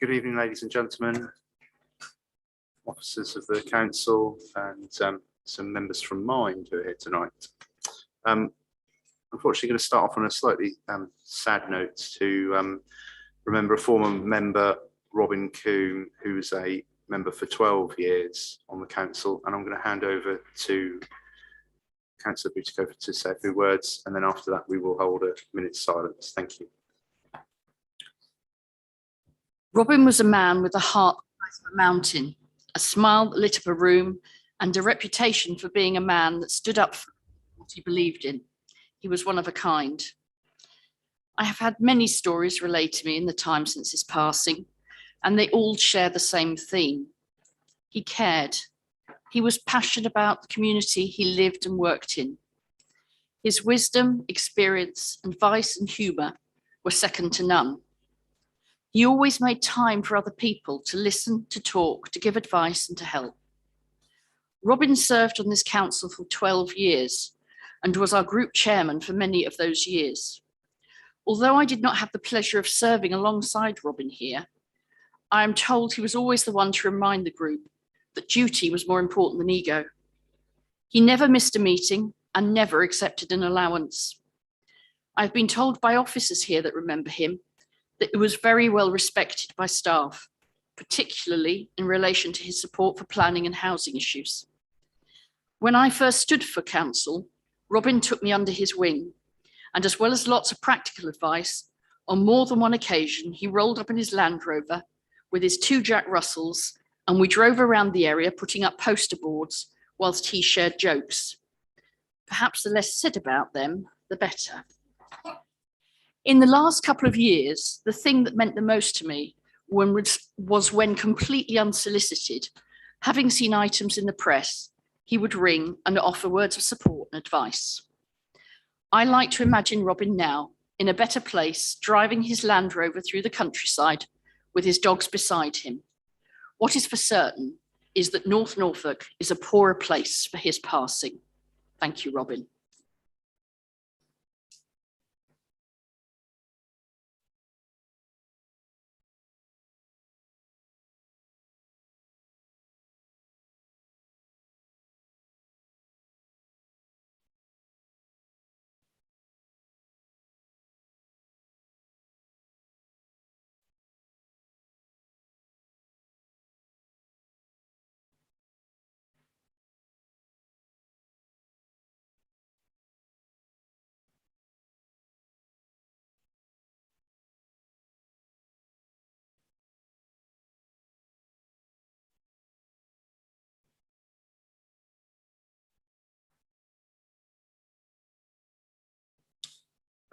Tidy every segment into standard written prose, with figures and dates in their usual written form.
Good evening, ladies and gentlemen, officers of the council, and some members from Mind who are here tonight. Unfortunately, going to start off on a slightly sad note to remember a former member, Robin Coombe, who was a member for 12 years on the council, and I'm going to hand over to Councillor Butikofer to say a few words, and then after that we will hold a minute's silence. Thank you. Robin was a man with a heart the size of a mountain, a smile that lit up a room, and a reputation for being a man that stood up for what he believed in. He was one of a kind. I have had many stories relayed to me in the time since his passing, and they all share the same theme. He cared. He was passionate about the community he lived and worked in. His wisdom, experience, advice, and humour were second to none. He always made time for other people to listen, to talk, to give advice, and to help. Robin served on this council for 12 years and was our group chairman for many of those years. Although I did not have the pleasure of serving alongside Robin here, I am told he was always the one to remind the group that duty was more important than ego. He never missed a meeting and never accepted an allowance. I've been told by officers here that remember him that he was very well respected by staff, particularly in relation to his support for planning and housing issues. When I first stood for council, Robin took me under his wing, and as well as lots of practical advice, on more than one occasion, he rolled up in his Land Rover with his 2 Jack Russells, and we drove around the area putting up poster boards whilst he shared jokes. Perhaps the less said about them, the better. In the last couple of years, the thing that meant the most to me was when completely unsolicited, having seen items in the press, he would ring and offer words of support and advice. I like to imagine Robin now in a better place, driving his Land Rover through the countryside with his dogs beside him. What is for certain is that North Norfolk is a poorer place for his passing. Thank you, Robin.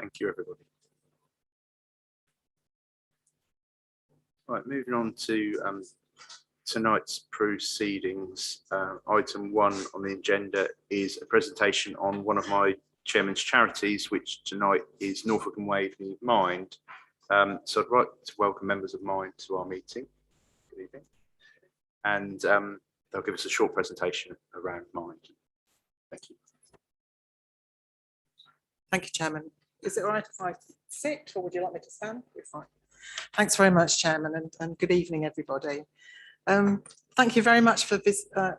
Thank you, everybody. Right, moving on to tonight's proceedings. Item 1 on the agenda is a presentation on one of my chairman's charities, which tonight is Norfolk and Waveney Mind. So I'd like to welcome members of Mind to our meeting. Good evening. And they'll give us a short presentation around Mind. Thank you. Thank you, Chairman. Is it all right if I sit, or would you like me to stand? You're fine. Thanks very much, Chairman, and good evening, everybody. Thank you very much for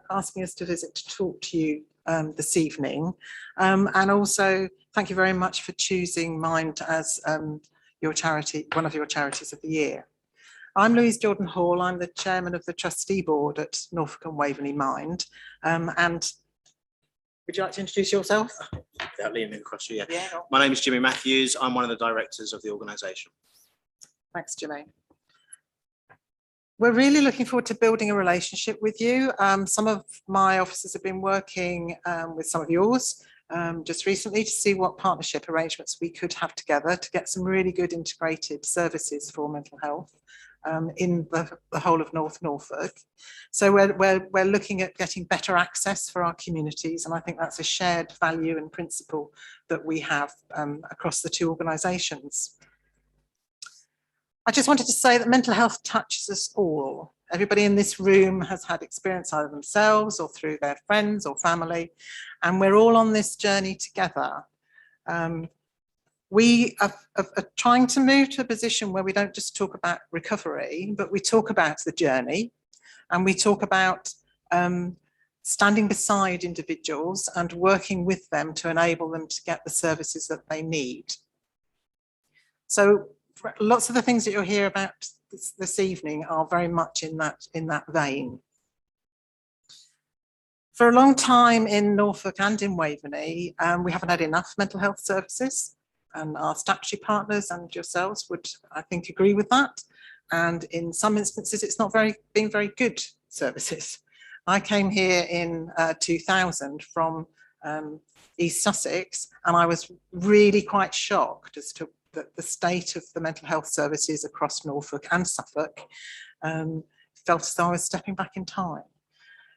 asking us to visit to talk to you this evening. And also, thank you very much for choosing Mind as your charity, one of your charities of the year. I'm Louise Jordan Hall. I'm the chairman of the trustee board at Norfolk and Waveney Mind. And would you like to introduce yourself? Without leaning across you, Yeah. My name is Jimmy Matthews. I'm one of the directors of the organisation. Thanks, Jimmy. We're really looking forward to building a relationship with you. Some of my officers have been working with some of yours just recently to see what partnership arrangements we could have together to get some really good integrated services for mental health in the whole of North Norfolk. So we're looking at getting better access for our communities, and I think that's a shared value and principle that we have across the 2 organisations. I just wanted to say that mental health touches us all. Everybody in this room has had experience either themselves or through their friends or family, and we're all on this journey together. We are trying to move to a position where we don't just talk about recovery, but we talk about the journey, and we talk about standing beside individuals and working with them to enable them to get the services that they need. So lots of the things that you'll hear about this evening are very much in that vein. For a long time in Norfolk and in Waveney, we haven't had enough mental health services, and our statutory partners and yourselves would, I think, agree with that. And in some instances, it's not been very good services. I came here in 2000 from East Sussex, and I was really quite shocked as to the state of the mental health services across Norfolk and Suffolk. Felt as though I was stepping back in time.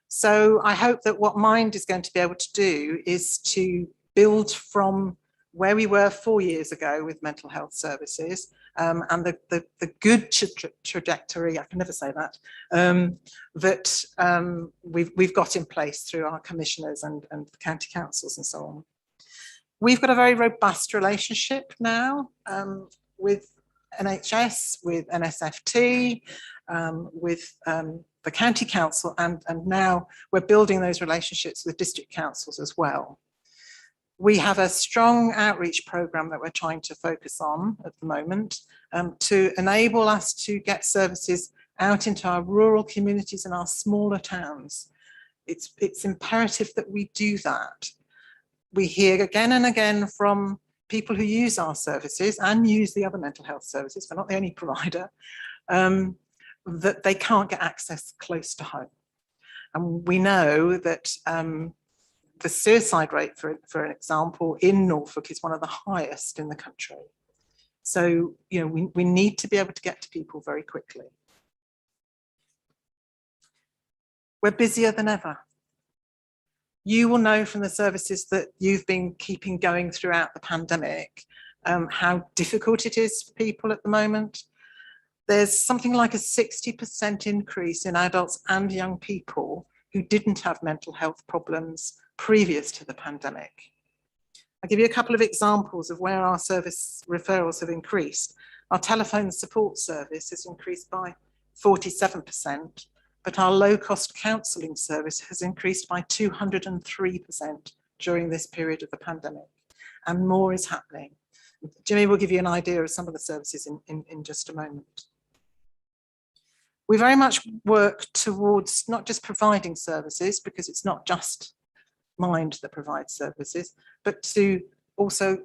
So I hope that what Mind is going to be able to do is to build from where we were 4 years ago with mental health services, and the good trajectory, I can never say that, that we've got in place through our commissioners and the county councils and so on. We've got a very robust relationship now with NHS, with NSFT, with the county council, and now we're building those relationships with district councils as well. We have a strong outreach programme that we're trying to focus on at the moment to enable us to get services out into our rural communities and our smaller towns. It's imperative that we do that. We hear again and again from people who use our services and use the other mental health services, we're not the only provider, that they can't get access close to home. And we know that the suicide rate, for an example, in Norfolk is one of the highest in the country. So, you know, we need to be able to get to people very quickly. We're busier than ever. You will know from the services that you've been keeping going throughout the pandemic how difficult it is for people at the moment. There's something like a 60% increase in adults and young people who didn't have mental health problems previous to the pandemic. I'll give you a couple of examples of where our service referrals have increased. Our telephone support service has increased by 47%, but our low-cost counselling service has increased by 203% during this period of the pandemic, and more is happening. Jimmy will give you an idea of some of the services in just a moment. We very much work towards not just providing services, because it's not just Mind that provides services, but to also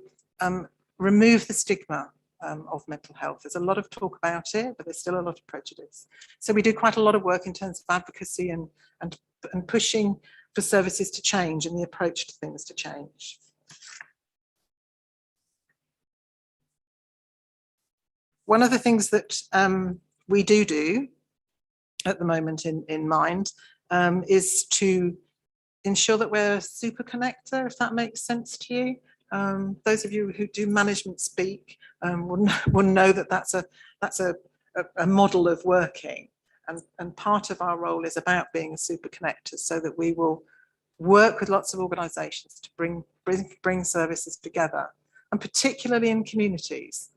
remove the stigma of mental health. There's a lot of talk about it, but there's still a lot of prejudice. So we do quite a lot of work in terms of advocacy and pushing for services to change and the approach to things to change. One of the things that we do at the moment in Mind is to ensure that we're a super connector, if that makes sense to you. Those of you who do management speak will know that that's a model of working, and part of our role is about being a super connector, so that we will work with lots of organisations to bring services together, and particularly in communities.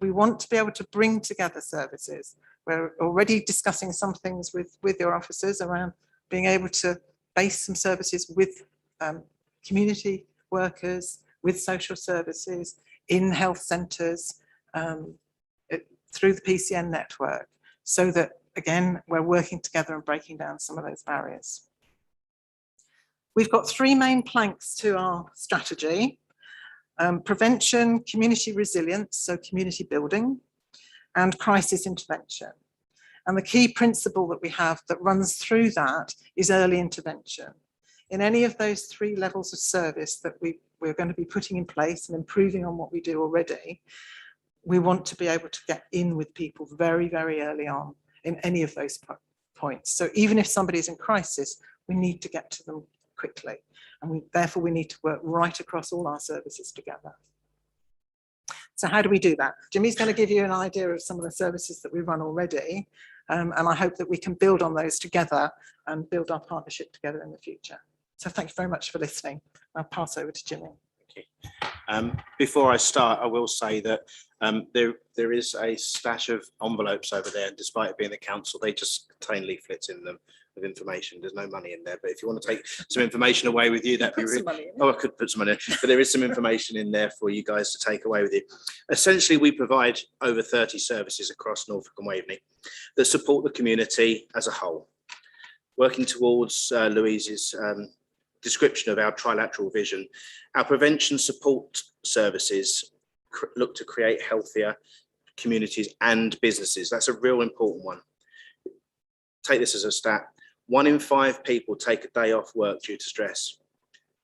We want to be able to bring together services. We're already discussing some things with your officers around being able to base some services with community workers, with social services, in health centres, through the PCN network, so that, again, we're working together and breaking down some of those barriers. We've got three main planks to our strategy: prevention, community resilience, so community building, and crisis intervention. And the key principle that we have that runs through that is early intervention. In any of those three levels of service that we're going to be putting in place and improving on what we do already, we want to be able to get in with people very, very early on in any of those points. So even if somebody's in crisis, we need to get to them quickly. And therefore we need to work right across all our services together. So how do we do that? Jimmy's going to give you an idea of some of the services that we run already. And I hope that we can build on those together and build our partnership together in the future. So thank you very much for listening. I'll pass over to Jimmy. Thank you. Before I start, I will say that there is a stash of envelopes over there, and despite it being the council, they just contain leaflets in them with information. There's no money in there, but if you want to take some information away with you, that'd be really. Oh, I could put some money in, but there is some information in there for you guys to take away with you. Essentially, we provide over 30 services across Norfolk and Waveney that support the community as a whole, working towards Louise's description of our trilateral vision. Our prevention support services look to create healthier communities and businesses. That's a real important one. Take this as a stat. 1 in 5 people take a day off work due to stress.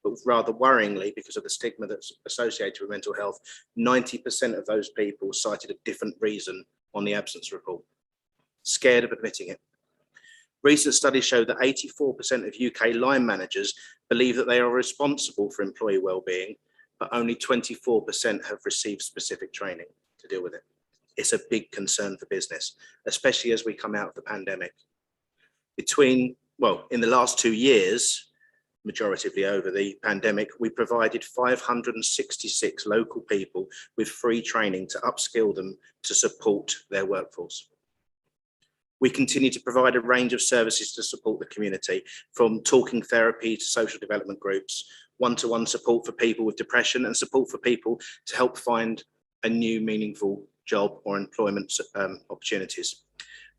But rather worryingly, because of the stigma that's associated with mental health, 90% of those people cited a different reason on the absence report. Scared of admitting it. Recent studies show that 84% of UK line managers believe that they are responsible for employee well-being, but only 24% have received specific training to deal with it. It's a big concern for business, especially as we come out of the pandemic. In the last 2 years, majoritively over the pandemic, we provided 566 local people with free training to upskill them to support their workforce. We continue to provide a range of services to support the community, from talking therapy to social development groups, one-to-one support for people with depression, and support for people to help find a new meaningful job or employment opportunities.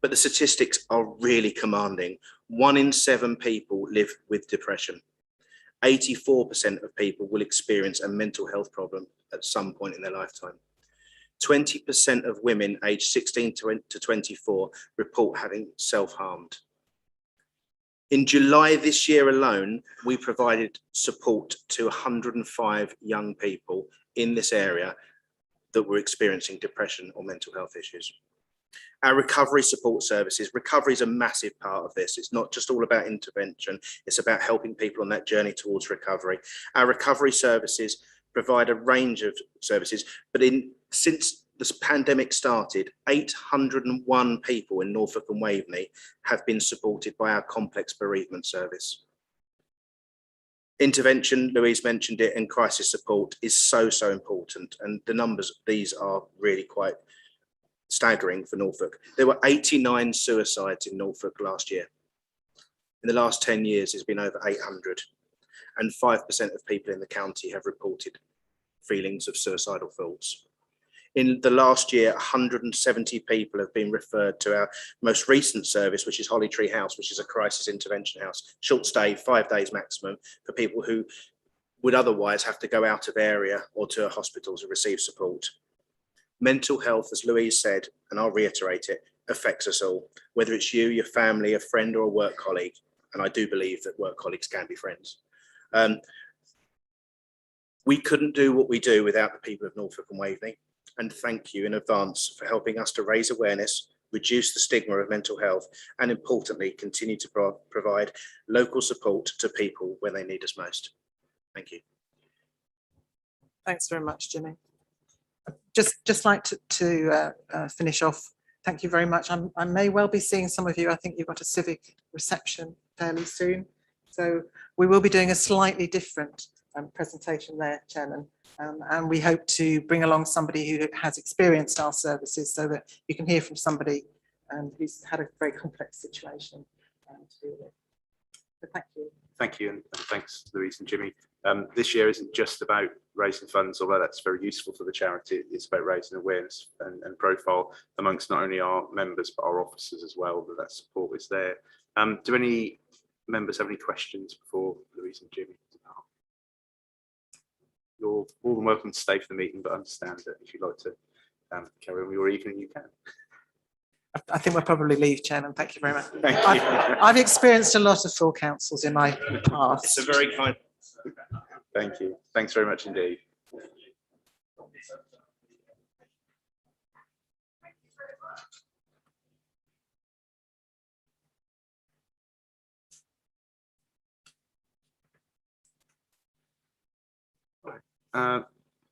But the statistics are really commanding. 1 in 7 people live with depression. 84% of people will experience a mental health problem at some point in their lifetime. 20% of women aged 16 to 24 report having self-harmed. In July this year alone, we provided support to 105 young people in this area that were experiencing depression or mental health issues. Our recovery support services, recovery is a massive part of this. It's not just all about intervention, it's about helping people on that journey towards recovery. Our recovery services provide a range of services, but since this pandemic started, 801 people in Norfolk and Waveney have been supported by our complex bereavement service. Intervention, Louise mentioned it, and crisis support is so important. And the numbers, these are really quite staggering for Norfolk. There were 89 suicides in Norfolk last year. In the last 10 years, there's been over 800. And 5% of people in the county have reported feelings of suicidal thoughts. In the last year, 170 people have been referred to our most recent service, which is Holly Tree House, which is a crisis intervention house. Short stay, 5 days maximum, for people who would otherwise have to go out of area or to a hospital to receive support. Mental health, as Louise said, and I'll reiterate it, affects us all, whether it's you, your family, a friend, or a work colleague. And I do believe that work colleagues can be friends. We couldn't do what we do without the people of Norfolk and Waveney. And thank you in advance for helping us to raise awareness, reduce the stigma of mental health, and importantly, continue to provide local support to people when they need us most. Thank you. Thanks very much, Jimmy. Just like to finish off, thank you very much. I may well be seeing some of you. I think you've got a civic reception fairly soon. So we will be doing a slightly different presentation there, Chairman. And we hope to bring along somebody who has experienced our services so that you can hear from somebody who's had a very complex situation to deal with. So thank you. Thank you, and thanks, Louise and Jimmy. This year isn't just about raising funds, although that's very useful for the charity. It's about raising awareness and profile amongst not only our members, but our officers as well, that support is there. Do any members have any questions before Louise and Jimmy? You're more than welcome to stay for the meeting, but understand that if you'd like to carry on with your evening, you can. I think we'll probably leave, Chairman. Thank you very much. Thank you. I've experienced a lot of full councils in my past. It's a very kind. Thank you. Thanks very much indeed.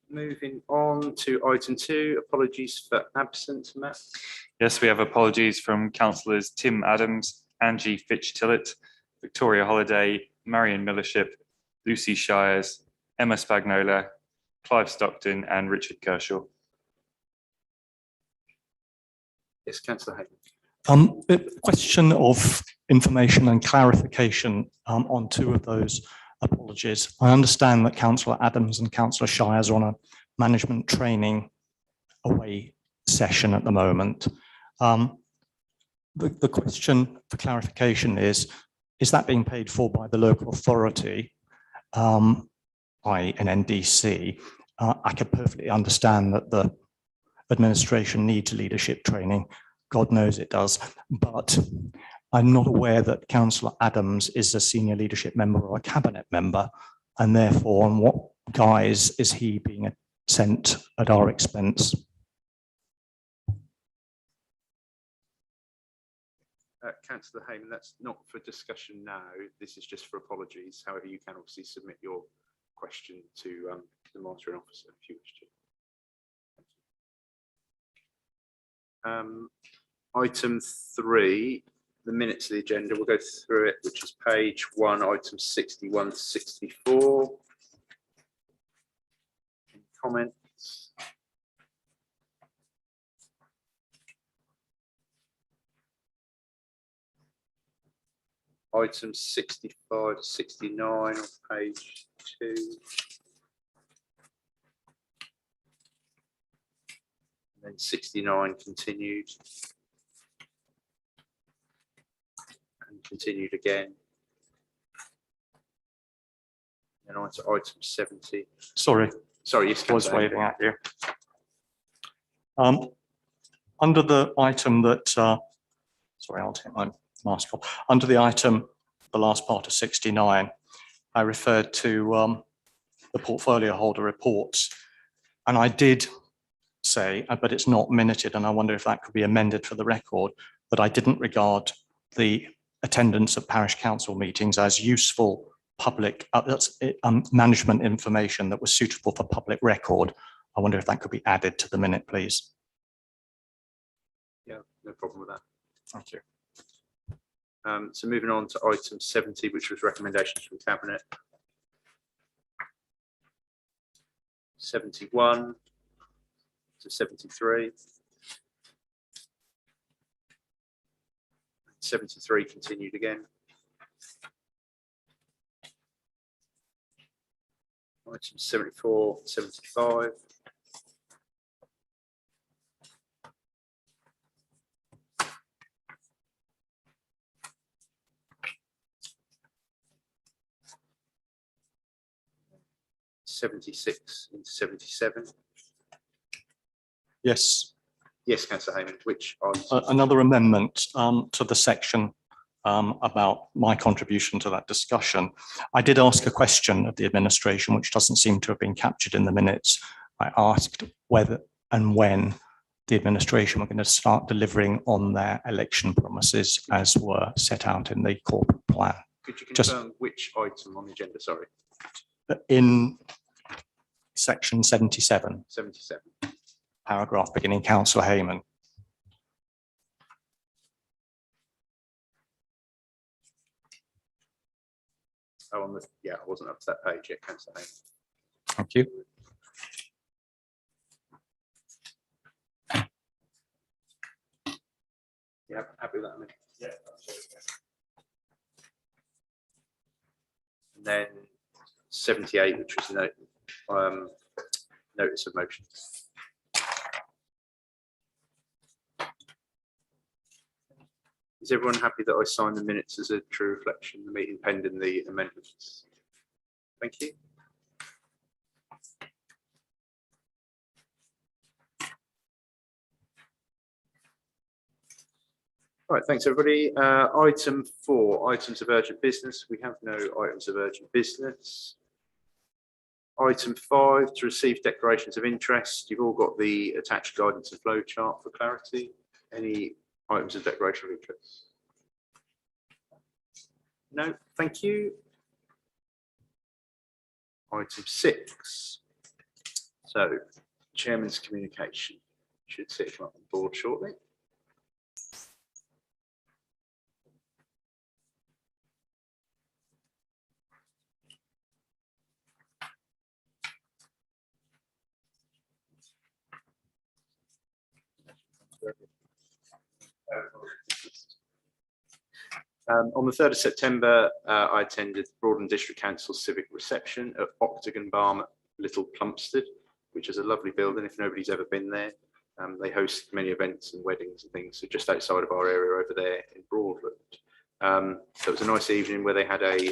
Moving on to item 2, apologies for absence, Matt. Yes, we have apologies from councillors Tim Adams, Angie Fitch-Tillett, Victoria Holiday, Marion Millership, Lucy Shires, Emma Spagnola, Clive Stockton and Richard Kershaw. Yes, councillor Hayden. A question of information and clarification on two of those apologies. I understand that Councillor Adams and Councillor Shires are on a management training away session at the moment. The question for clarification is that being paid for by the local authority, i.e. an NDC? I could perfectly understand that the administration needs leadership training. God knows it does, but I'm not aware that Councillor Adams is a senior leadership member or a cabinet member, and therefore on what guise is he being sent at our expense? Councillor Hayman, that's not for discussion now. This is just for apologies. However, you can obviously submit your question to the monitoring officer if you wish to. Item 3, the minutes of the agenda. We'll go through it, which is page 1, items 61 to 64. Any comments? Items 65 to 69 on page 2. And then 69 continued. And continued again. And on to item 70. Sorry, Sorry, yes, I was Councillor waving at you. Under the item that, sorry, I'll take my mask off. Under the item, the last part of 69, I referred to the portfolio holder reports. And I did say, but it's not minuted, and I wonder if that could be amended for the record, that I didn't regard the attendance at parish council meetings as useful public management information that was suitable for public record. I wonder if that could be added to the minute, please. Yeah, no problem with that. Thank you. So moving on to item 70, which was recommendations from Cabinet. 71 to 73. 73 continued again. Items 74, 75. '76 into 77. Yes. Yes, Councillor Hayman, which are Another amendment to the section about my contribution to that discussion. I did ask a question of the administration, which doesn't seem to have been captured in the minutes. I asked whether and when the administration were going to start delivering on their election promises as were set out in the corporate plan. Could you confirm which item on the agenda? Sorry. In section 77. 77. Paragraph beginning Councillor Hayman. Oh, on the, yeah, I wasn't up to that page yet, Councillor Hayman. Thank you. Yeah, happy with that, Amanda? Yeah. And then 78, which was notice of motion. Is everyone happy that I signed the minutes as a true reflection of the meeting pending the amendments? Thank you. All right, thanks everybody. Item 4, items of urgent business. We have no items of urgent business. Item 5, to receive declarations of interest. You've all got the attached guidance and flow chart for clarity. Any items of declaration of interest? No, thank you. Item 6. So, Chairman's communication. Should see it come up on board shortly. On the 3rd of September, I attended Broughton District Council Civic Reception at Octagon Barn, Little Plumstead, which is a lovely building if nobody's ever been there. They host many events and weddings and things, so just outside of our area over there in Broadland. So it was a nice evening where they had a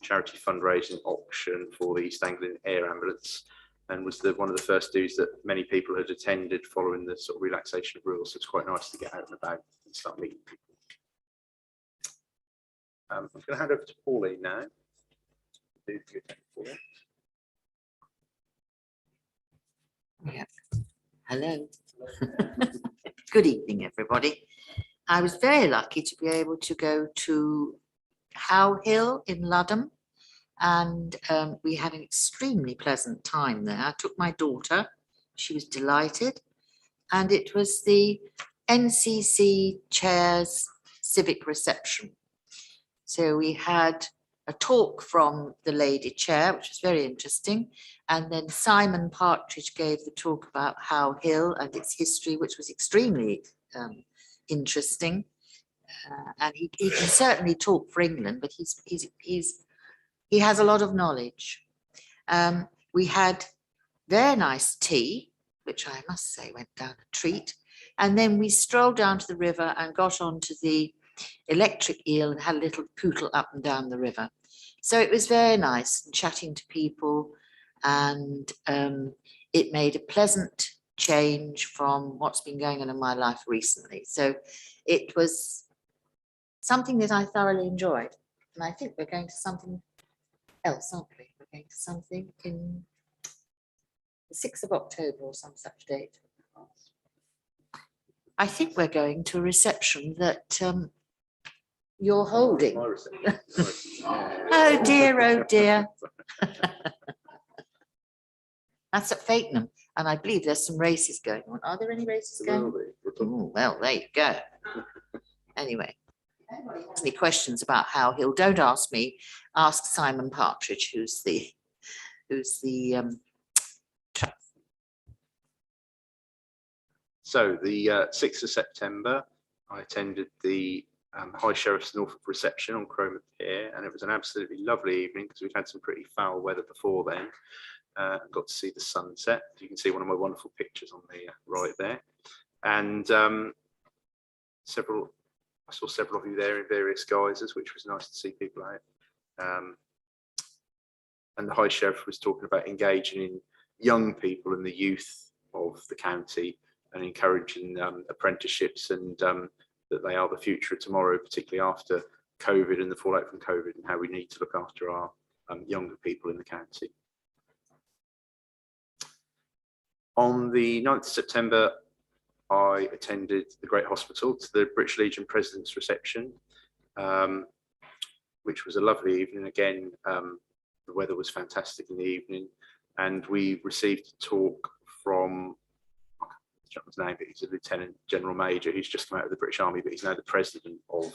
charity fundraising auction for the East Anglian Air Ambulance, and was one of the first dues that many people had attended following the sort of relaxation of rules. So it's quite nice to get out and about and start meeting people. I'm going to hand over to Pauline now. Yeah. Hello. Good evening, everybody. I was very lucky to be able to go to How Hill in Ludham, and we had an extremely pleasant time there. I took my daughter, she was delighted, and it was the NCC Chair's civic reception. So we had a talk from the lady chair, which was very interesting. And then Simon Partridge gave the talk about How Hill and its history, which was extremely interesting. And he can certainly talk for England, but he has a lot of knowledge. We had very nice tea, which I must say went down a treat. And then we strolled down to the river and got onto the electric eel and had a little pootle up and down the river. So it was very nice and chatting to people, and it made a pleasant change from what's been going on in my life recently. So it was something that I thoroughly enjoyed, and I think we're going to something else, aren't we? We're going to something in the 6th of October or some such date. I think we're going to a reception that you're holding. Oh dear, oh dear. That's at Fakenham, and I believe there's some races going on. Are there any races going on? Ooh, well, there you go. Anyway, if anybody has any questions about How Hill, don't ask me. Ask Simon Partridge, who's the So the 6th of September, I attended the High Sheriff's Norfolk reception on Cromer Pier, and it was an absolutely lovely evening because we'd had some pretty foul weather before then. Got to see the sunset. You can see one of my wonderful pictures on the right there, and I saw several of you there in various guises, which was nice to see people out. And the High Sheriff was talking about engaging in young people and the youth of the county and encouraging apprenticeships, and that they are the future of tomorrow, particularly after COVID and the fallout from COVID, and how we need to look after our younger people in the county. On the 9th of September, I attended the Great Hospital to the British Legion President's reception, which was a lovely evening. Again, the weather was fantastic in the evening, and we received a talk from, I can't remember his name, but he's a Lieutenant General Major who's just come out of the British Army, but he's now the President of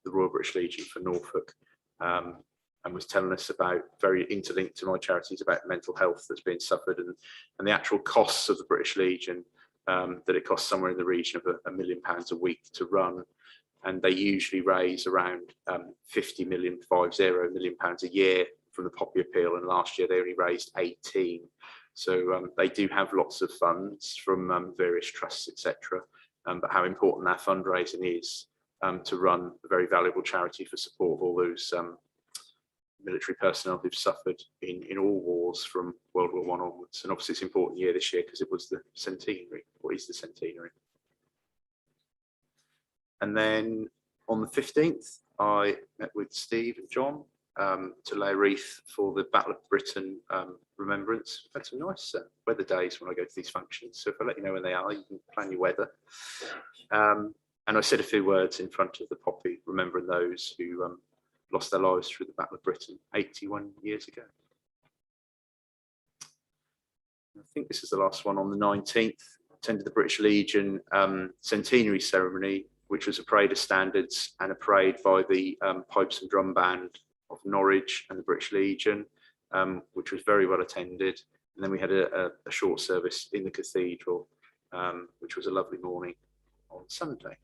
the Royal British Legion for Norfolk, and was telling us about, very interlinked to my charities, about mental health that's being suffered, and the actual costs of the British Legion, that it costs somewhere in the region of £1 million a week to run, and they usually raise around 50 million pounds a year from the Poppy Appeal, and last year they only raised 18. So they do have lots of funds from various trusts, etc. But how important that fundraising is to run a very valuable charity for support of all those military personnel who've suffered in all wars from World War I onwards. And obviously it's an important year this year because it was the centenary, or is the centenary. And then on the 15th, I met with Steve and John to lay a wreath for the Battle of Britain remembrance. We've had some nice weather days when I go to these functions, so if I let you know when they are, you can plan your weather. And I said a few words in front of the Poppy, remembering those who lost their lives through the Battle of Britain 81 years ago. I think this is the last one. On the 19th, attended the British Legion centenary ceremony, which was a parade of standards and a parade by the Pipes and Drum Band of Norwich and the British Legion, which was very well attended. And then we had a short service in the cathedral, which was a lovely morning on Sunday.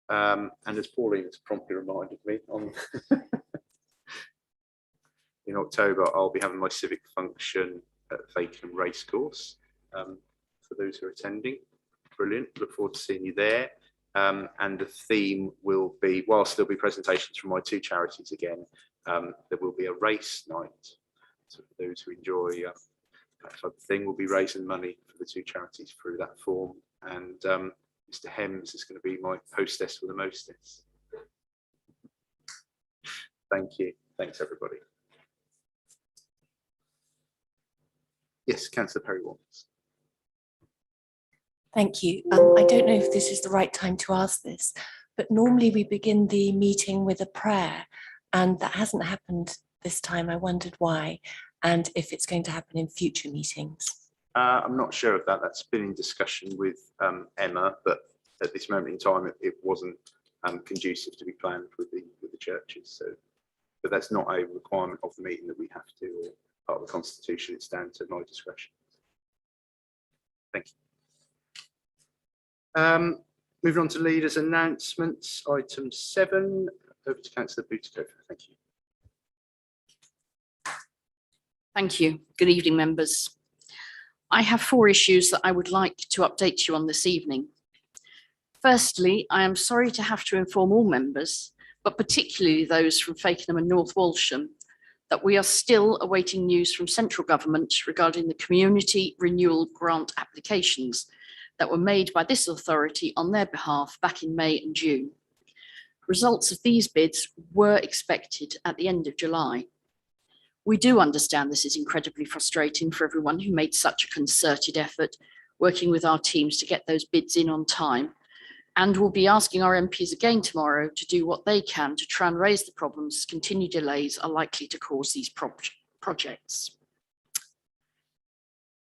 And as Pauline has promptly reminded me, in October, I'll be having my civic function at Fakenham Racecourse. For those who are attending, brilliant. Look forward to seeing you there. And the theme will be, whilst there'll be presentations from my two charities again, there will be a race night. So for those who enjoy that type of thing, we'll be raising money for the two charities through that form. And Mr. Hems is going to be my hostess for the mostess. Thank you. Thanks, everybody. Yes, Councillor Perry-Walters. Thank you. I don't know if this is the right time to ask this, but normally we begin the meeting with a prayer, and that hasn't happened this time. I wondered why, and if it's going to happen in future meetings. I'm not sure of that. That's been in discussion with Emma, but at this moment in time, it wasn't conducive to be planned with the churches. So, but that's not a requirement of the meeting that we have to, or part of the Constitution. It's down to my discretion. Thank you. Moving on to leaders' announcements, item 7, over to Councillor Butikofer. Thank you. Thank you. Good evening, members. I have 4 issues that I would like to update you on this evening. Firstly, I am sorry to have to inform all members, but particularly those from Fakenham and North Walsham, that we are still awaiting news from central government regarding the community renewal grant applications that were made by this authority on their behalf back in May and June. Results of these bids were expected at the end of July. We do understand this is incredibly frustrating for everyone who made such a concerted effort working with our teams to get those bids in on time, and we'll be asking our MPs again tomorrow to do what they can to try and raise the problems continued delays are likely to cause these projects.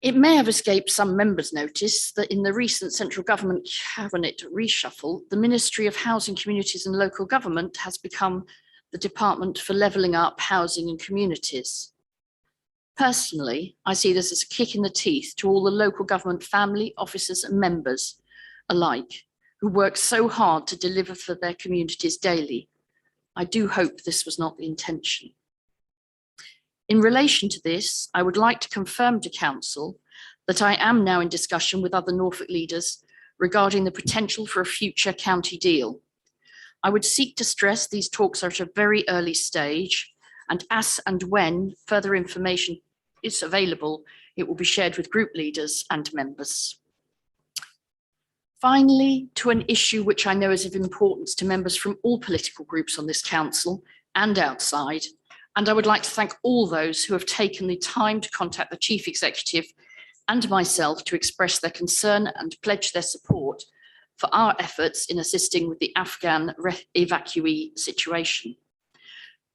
It may have escaped some members' notice that in the recent central government cabinet reshuffle, the Ministry of Housing, Communities and Local Government has become the Department for Levelling Up Housing and Communities. Personally, I see this as a kick in the teeth to all the local government family, officers and members alike who work so hard to deliver for their communities daily. I do hope this was not the intention. In relation to this, I would like to confirm to Council that I am now in discussion with other Norfolk leaders regarding the potential for a future county deal. I would seek to stress these talks are at a very early stage, and as and when further information is available, it will be shared with group leaders and members. Finally, to an issue which I know is of importance to members from all political groups on this council and outside, and I would like to thank all those who have taken the time to contact the Chief Executive and myself to express their concern and pledge their support for our efforts in assisting with the Afghan evacuee situation.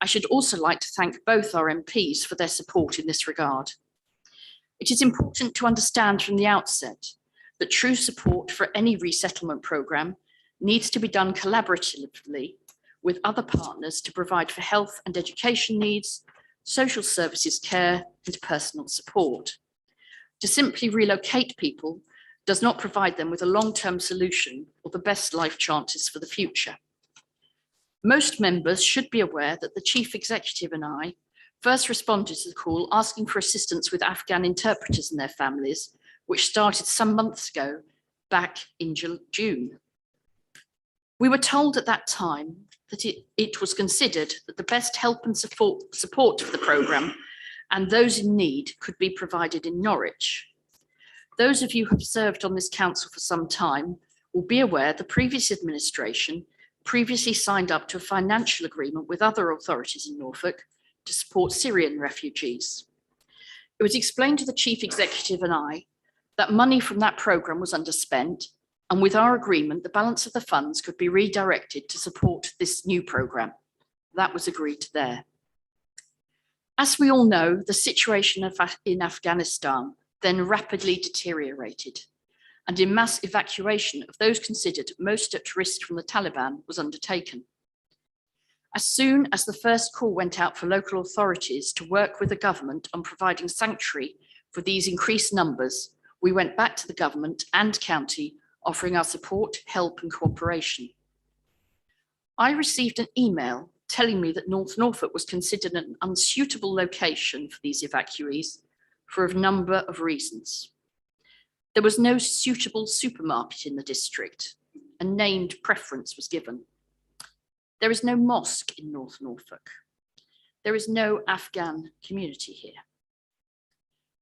I should also like to thank both our MPs for their support in this regard. It is important to understand from the outset that true support for any resettlement programme needs to be done collaboratively with other partners to provide for health and education needs, social services care and personal support. To simply relocate people does not provide them with a long-term solution or the best life chances for the future. Most members should be aware that the Chief Executive and I first responded to the call asking for assistance with Afghan interpreters and their families, which started some months ago back in June. We were told at that time that it was considered that the best help and support for the programme and those in need could be provided in Norwich. Those of you who have served on this council for some time will be aware the previous administration previously signed up to a financial agreement with other authorities in Norfolk to support Syrian refugees. It was explained to the Chief Executive and I that money from that programme was underspent, and with our agreement, the balance of the funds could be redirected to support this new programme. That was agreed to there. As we all know, the situation in Afghanistan then rapidly deteriorated, and a mass evacuation of those considered most at risk from the Taliban was undertaken. As soon as the first call went out for local authorities to work with the government on providing sanctuary for these increased numbers, we went back to the government and county offering our support, help and cooperation. I received an email telling me that North Norfolk was considered an unsuitable location for these evacuees for a number of reasons. There was no suitable supermarket in the district. A named preference was given. There is no mosque in North Norfolk. There is no Afghan community here.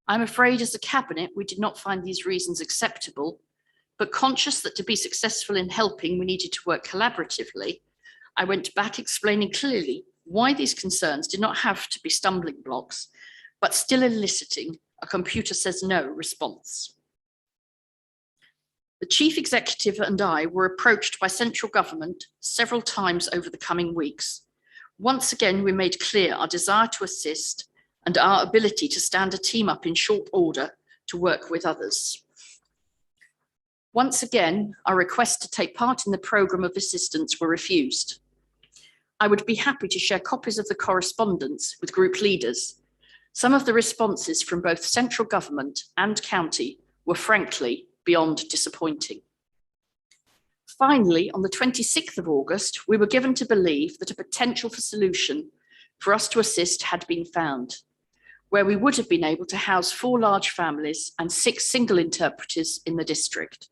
I'm afraid as a cabinet, we did not find these reasons acceptable, but conscious that to be successful in helping, we needed to work collaboratively, I went back explaining clearly why these concerns did not have to be stumbling blocks, but still eliciting a computer says no response. The chief executive and I were approached by central government several times over the coming weeks. Once again, we made clear our desire to assist and our ability to stand a team up in short order to work with others. Once again, our requests to take part in the programme of assistance were refused. I would be happy to share copies of the correspondence with group leaders. Some of the responses from both central government and county were frankly beyond disappointing. Finally, on the 26th of August, we were given to believe that a potential for solution for us to assist had been found, where we would have been able to house 4 large families and 6 single interpreters in the district.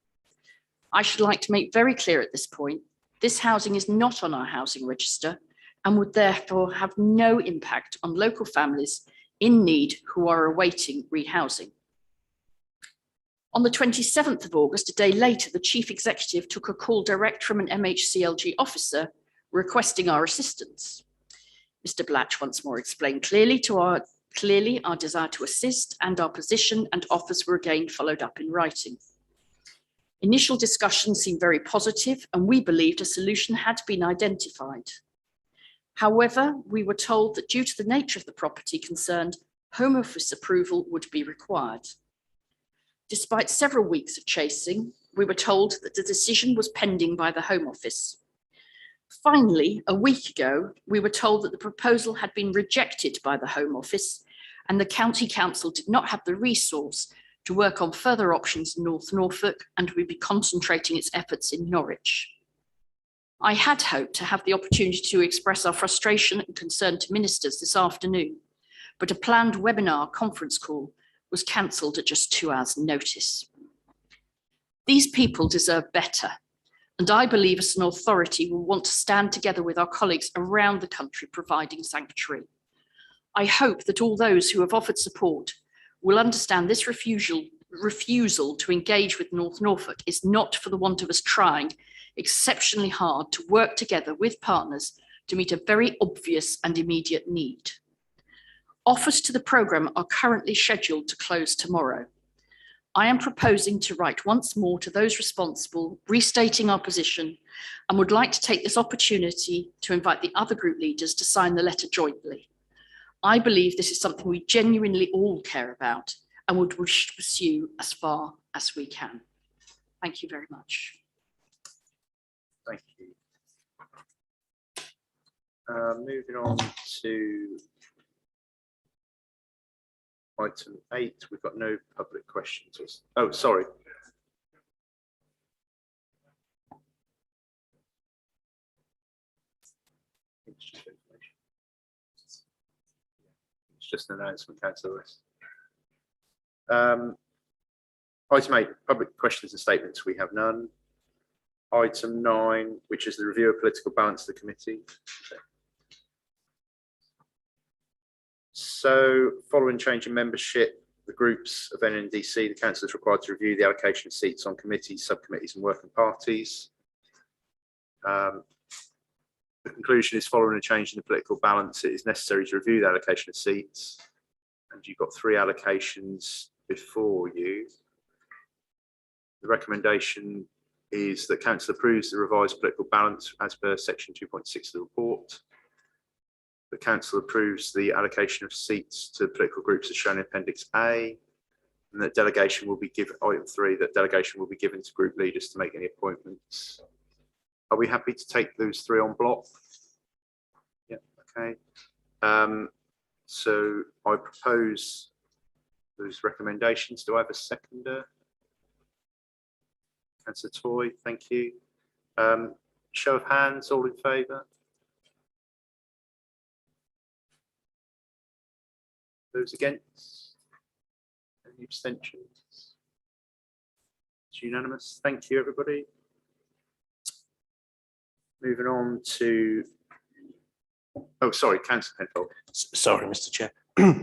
I should like to make very clear at this point, this housing is not on our housing register and would therefore have no impact on local families in need who are awaiting rehousing. On the 27th of August, a day later, the chief executive took a call direct from an MHCLG officer requesting our assistance. Mr. Blatch once more explained clearly our desire to assist, and our position and offers were again followed up in writing. Initial discussions seemed very positive, and we believed a solution had been identified. However, we were told that due to the nature of the property concerned, Home Office approval would be required. Despite several weeks of chasing, we were told that the decision was pending by the Home Office. Finally, a week ago, we were told that the proposal had been rejected by the Home Office and the County Council did not have the resource to work on further options in North Norfolk and would be concentrating its efforts in Norwich. I had hoped to have the opportunity to express our frustration and concern to ministers this afternoon, but a planned webinar conference call was cancelled at just 2 hours' notice. These people deserve better, and I believe as an authority will want to stand together with our colleagues around the country providing sanctuary. I hope that all those who have offered support will understand this refusal to engage with North Norfolk is not for the want of us trying exceptionally hard to work together with partners to meet a very obvious and immediate need. Offers to the programme are currently scheduled to close tomorrow. I am proposing to write once more to those responsible, restating our position, and would like to take this opportunity to invite the other group leaders to sign the letter jointly. I believe this is something we genuinely all care about and would wish to pursue as far as we can. Thank you very much. Thank you. Moving on to item 8, we've got no public questions. Oh, sorry. It's just an announcement, Councillor West. Item 8, public questions and statements, we have none. Item 9, which is the review of political balance of the committee. So, following change in membership, the groups of NNDC, the council is required to review the allocation of seats on committees, subcommittees and working parties. The conclusion is following a change in the political balance, it is necessary to review the allocation of seats. And you've got 3 allocations before you. The recommendation is that council approves the revised political balance as per section 2.6 of the report. The council approves the allocation of seats to political groups as shown in Appendix A, and that delegation will be given, item 3, that delegation will be given to group leaders to make any appointments. Are we happy to take those 3 on block? Yeah, okay. So I propose those recommendations. Do I have a seconder? Councillor Toy, thank you. Show of hands, all in favour? Those against? Any abstentions? It's unanimous. Thank you, everybody. Moving on to, oh, sorry, Councillor Penfold. Sorry, Mr. Chair.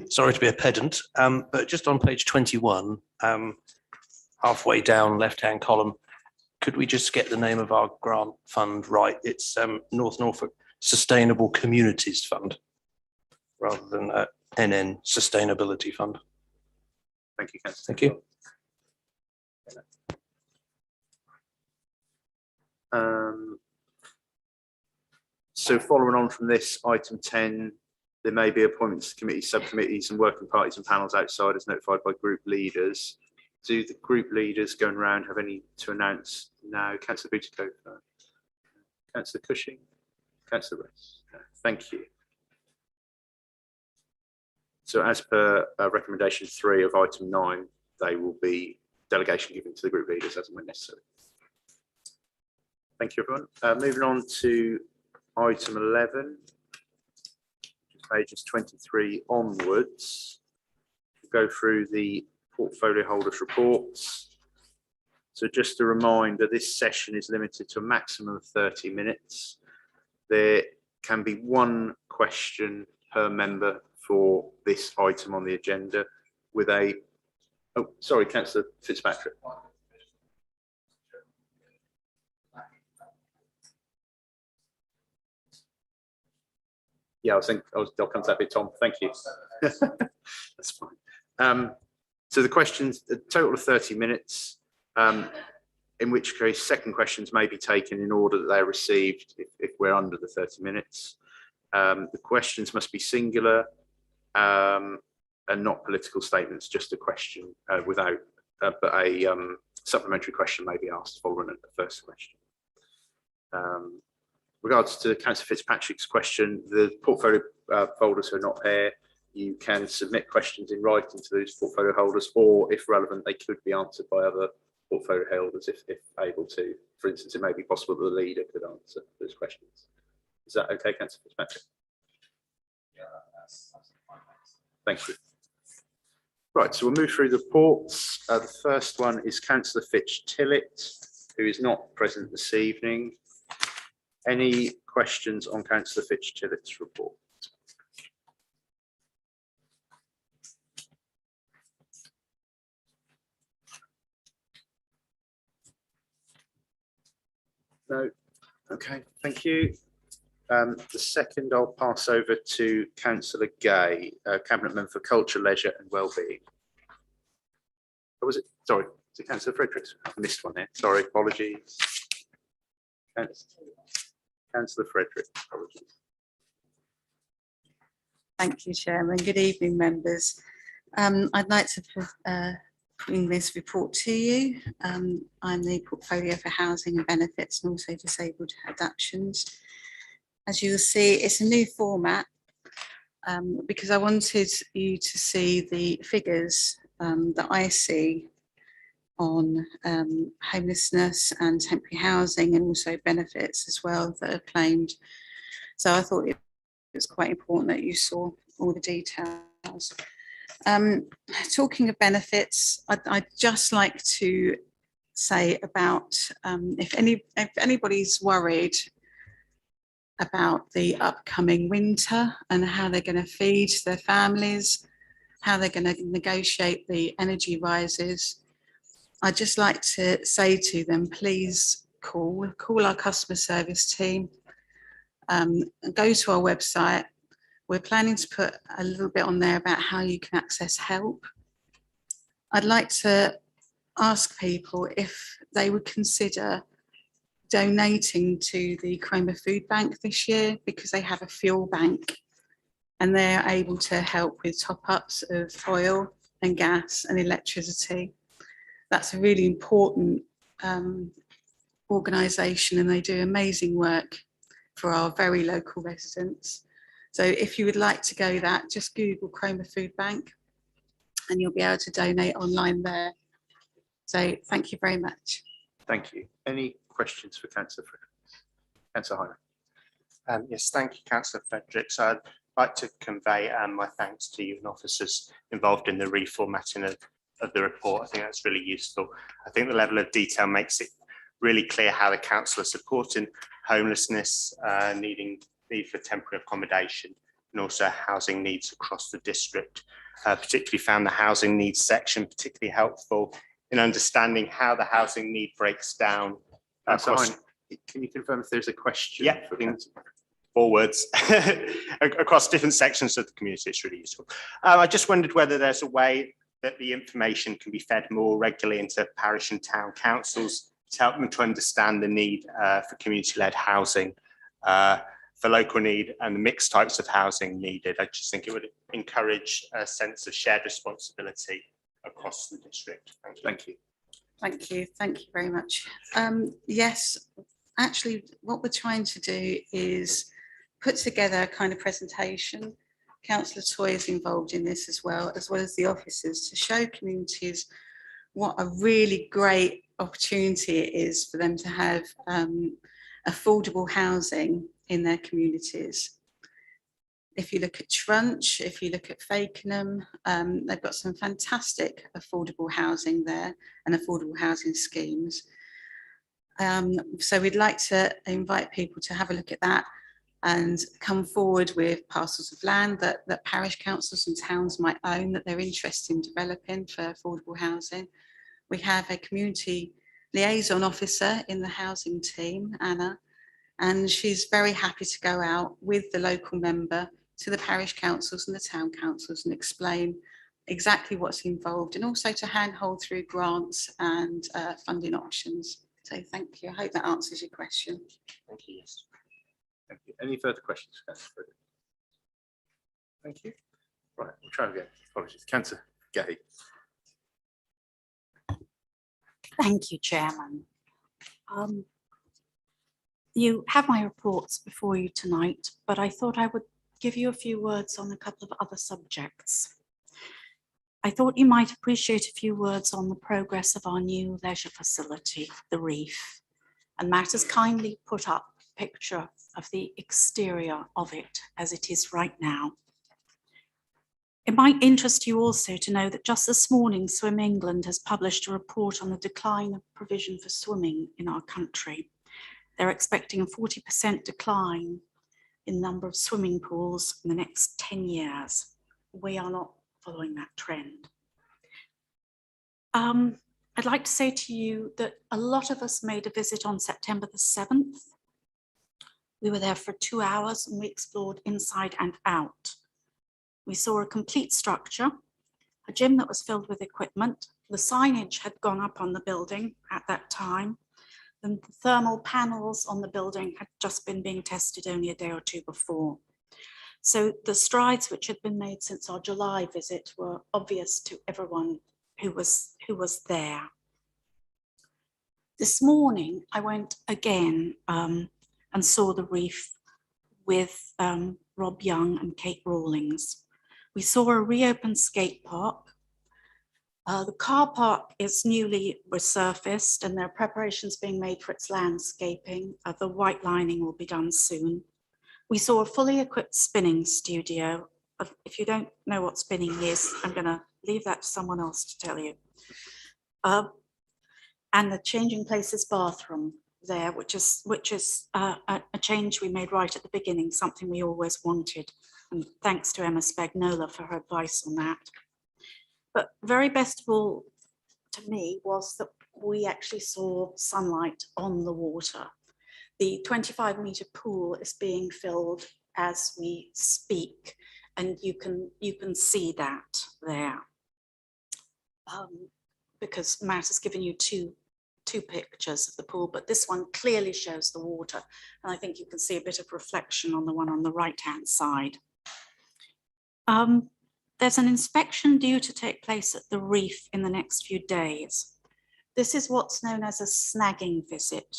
Sorry to be a pedant, but just on page 21, halfway down, left-hand column, could we just get the name of our grant fund right? It's North Norfolk Sustainable Communities Fund rather than NN Sustainability Fund. Thank you, Councillor. Thank you. So following on from this, item 10, there may be appointments to committees, subcommittees and working parties and panels outside as notified by group leaders. Do the group leaders going around have any to announce now? Councillor Buttigieg, Councillor Cushing, Councillor Rest. Thank you. So as per recommendation 3 of item 9, they will be delegation given to the group leaders as and when necessary. Thank you, everyone. Moving on to item 11, pages 23 onwards. We'll go through the portfolio holders reports. So just a reminder, this session is limited to a maximum of 30 minutes. There can be one question per member for this item on the agenda with a, oh, sorry, Councillor Fitzpatrick. Yeah, I'll come to that bit, Tom. Thank you. That's fine. So the questions, a total of 30 minutes, in which case second questions may be taken in order that they're received if we're under the 30 minutes. The questions must be singular and not political statements, just a question without, but a supplementary question may be asked following the first question. Regards to Councillor Fitzpatrick's question, the portfolio holders who are not here, you can submit questions in writing to those portfolio holders, or if relevant, they could be answered by other portfolio holders if able to. For instance, it may be possible that the leader could answer those questions. Is that okay, Councillor Fitzpatrick? Yeah, that's fine. Thank you. Right, so we'll move through the reports. The first one is Councillor Fitch-Tillett, who is not present this evening. Any questions on Councillor Fitch-Tillett's report? No. Okay, thank you. The second I'll pass over to Councillor Gay, Cabinet Member for Culture, Leisure and Wellbeing. Or was it? Sorry, is it Councillor Fredericks? I missed one there. Sorry, apologies. Councillor Frederick, apologies. Thank you, Chairman. Good evening, members. I'd like to bring this report to you. I'm the Portfolio for Housing and Benefits and also Disabled Adaptions. As you'll see, it's a new format because I wanted you to see the figures that I see on homelessness and temporary housing and also benefits as well that are claimed. So I thought it was quite important that you saw all the details. Talking of benefits, I'd just like to say about if anybody's worried about the upcoming winter and how they're going to feed their families, how they're going to negotiate the energy rises, I'd just like to say to them, please call our customer service team, go to our website. We're planning to put a little bit on there about how you can access help. I'd like to ask people if they would consider donating to the Cromer Food Bank this year, because they have a fuel bank and they're able to help with top-ups of oil and gas and electricity. That's a really important organisation and they do amazing work for our very local residents. So if you would like to go that, just Google Cromer Food Bank and you'll be able to donate online there. So thank you very much. Thank you. Any questions for Councillor Heiner? Yes, thank you, Councillor Fredericks. I'd like to convey my thanks to you and officers involved in the reformatting of the report. I think that's really useful. I think the level of detail makes it really clear how the council are supporting homelessness, need for temporary accommodation, and also housing needs across the district. Particularly found the housing needs section particularly helpful in understanding how the housing need breaks down across. Can you confirm if there's a question? Yeah, forwards across different sections of the community? It's really useful. I just wondered whether there's a way that the information can be fed more regularly into parish and town councils to help them to understand the need for community-led housing, for local need and the mixed types of housing needed. I just think it would encourage a sense of shared responsibility across the district. Thank you. Thank you. Thank you. Thank you very much. Yes, actually, what we're trying to do is put together a kind of presentation. Councillor Toy is involved in this as well as the officers, to show communities what a really great opportunity it is for them to have affordable housing in their communities. If you look at Trunch, if you look at Fakenham, they've got some fantastic affordable housing there and affordable housing schemes. So we'd like to invite people to have a look at that and come forward with parcels of land that parish councils and towns might own that they're interested in developing for affordable housing. We have a community liaison officer in the housing team, Anna, and she's very happy to go out with the local member to the parish councils and the town councils and explain exactly what's involved, and also to handhold through grants and funding options. So thank you. I hope that answers your question. Thank you. Yes. Thank you. Any further questions? Thank you. Right, we'll try again. Apologies. Councillor Getty. Thank you, Chairman. You have my reports before you tonight, but I thought I would give you a few words on a couple of other subjects. I thought you might appreciate a few words on the progress of our new leisure facility, the Reef, and Matt has kindly put up a picture of the exterior of it as it is right now. It might interest you also to know that just this morning, Swim England has published a report on the decline of provision for swimming in our country. They're expecting a 40% decline in the number of swimming pools in the next 10 years. We are not following that trend. I'd like to say to you that a lot of us made a visit on September the 7th. We were there for 2 hours and we explored inside and out. We saw a complete structure, a gym that was filled with equipment. The signage had gone up on the building at that time. And the thermal panels on the building had just been being tested only a day or two before. So the strides which had been made since our July visit were obvious to everyone who was there. This morning, I went again and saw the Reef with Rob Young and Kate Rawlings. We saw a reopened skate park. The car park is newly resurfaced and there are preparations being made for its landscaping. The white lining will be done soon. We saw a fully equipped spinning studio. If you don't know what spinning is, I'm going to leave that to someone else to tell you. And the changing places bathroom there, which is a change we made right at the beginning, something we always wanted. And thanks to Emma Spagnola for her advice on that. But very best of all to me was that we actually saw sunlight on the water. The 25-meter pool is being filled as we speak, and you can see that there. Because Matt has given you two pictures of the pool, but this one clearly shows the water, and I think you can see a bit of reflection on the one on the right-hand side. There's an inspection due to take place at the Reef in the next few days. This is what's known as a snagging visit,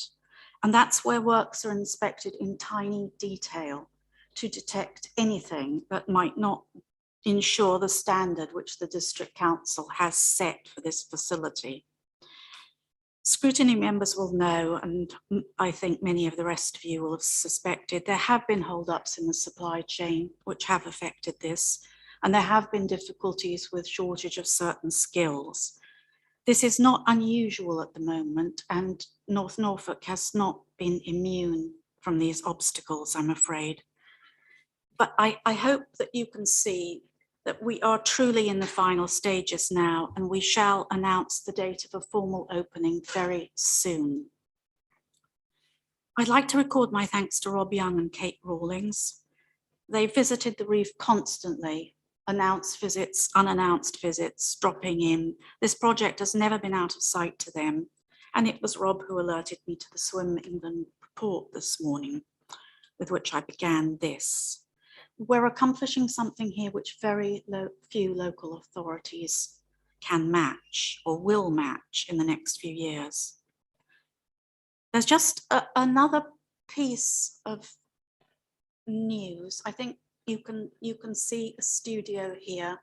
and that's where works are inspected in tiny detail to detect anything that might not ensure the standard which the District Council has set for this facility. Scrutiny members will know, and I think many of the rest of you will have suspected, there have been holdups in the supply chain which have affected this, and there have been difficulties with shortage of certain skills. This is not unusual at the moment, and North Norfolk has not been immune from these obstacles, I'm afraid. But I hope that you can see that we are truly in the final stages now, and we shall announce the date of a formal opening very soon. I'd like to record my thanks to Rob Young and Kate Rawlings. They visited the reef constantly, announced visits, unannounced visits, dropping in. This project has never been out of sight to them. And it was Rob who alerted me to the Swim England report this morning, with which I began this. We're accomplishing something here which very few local authorities can match or will match in the next few years. There's just another piece of news. I think you can see a studio here,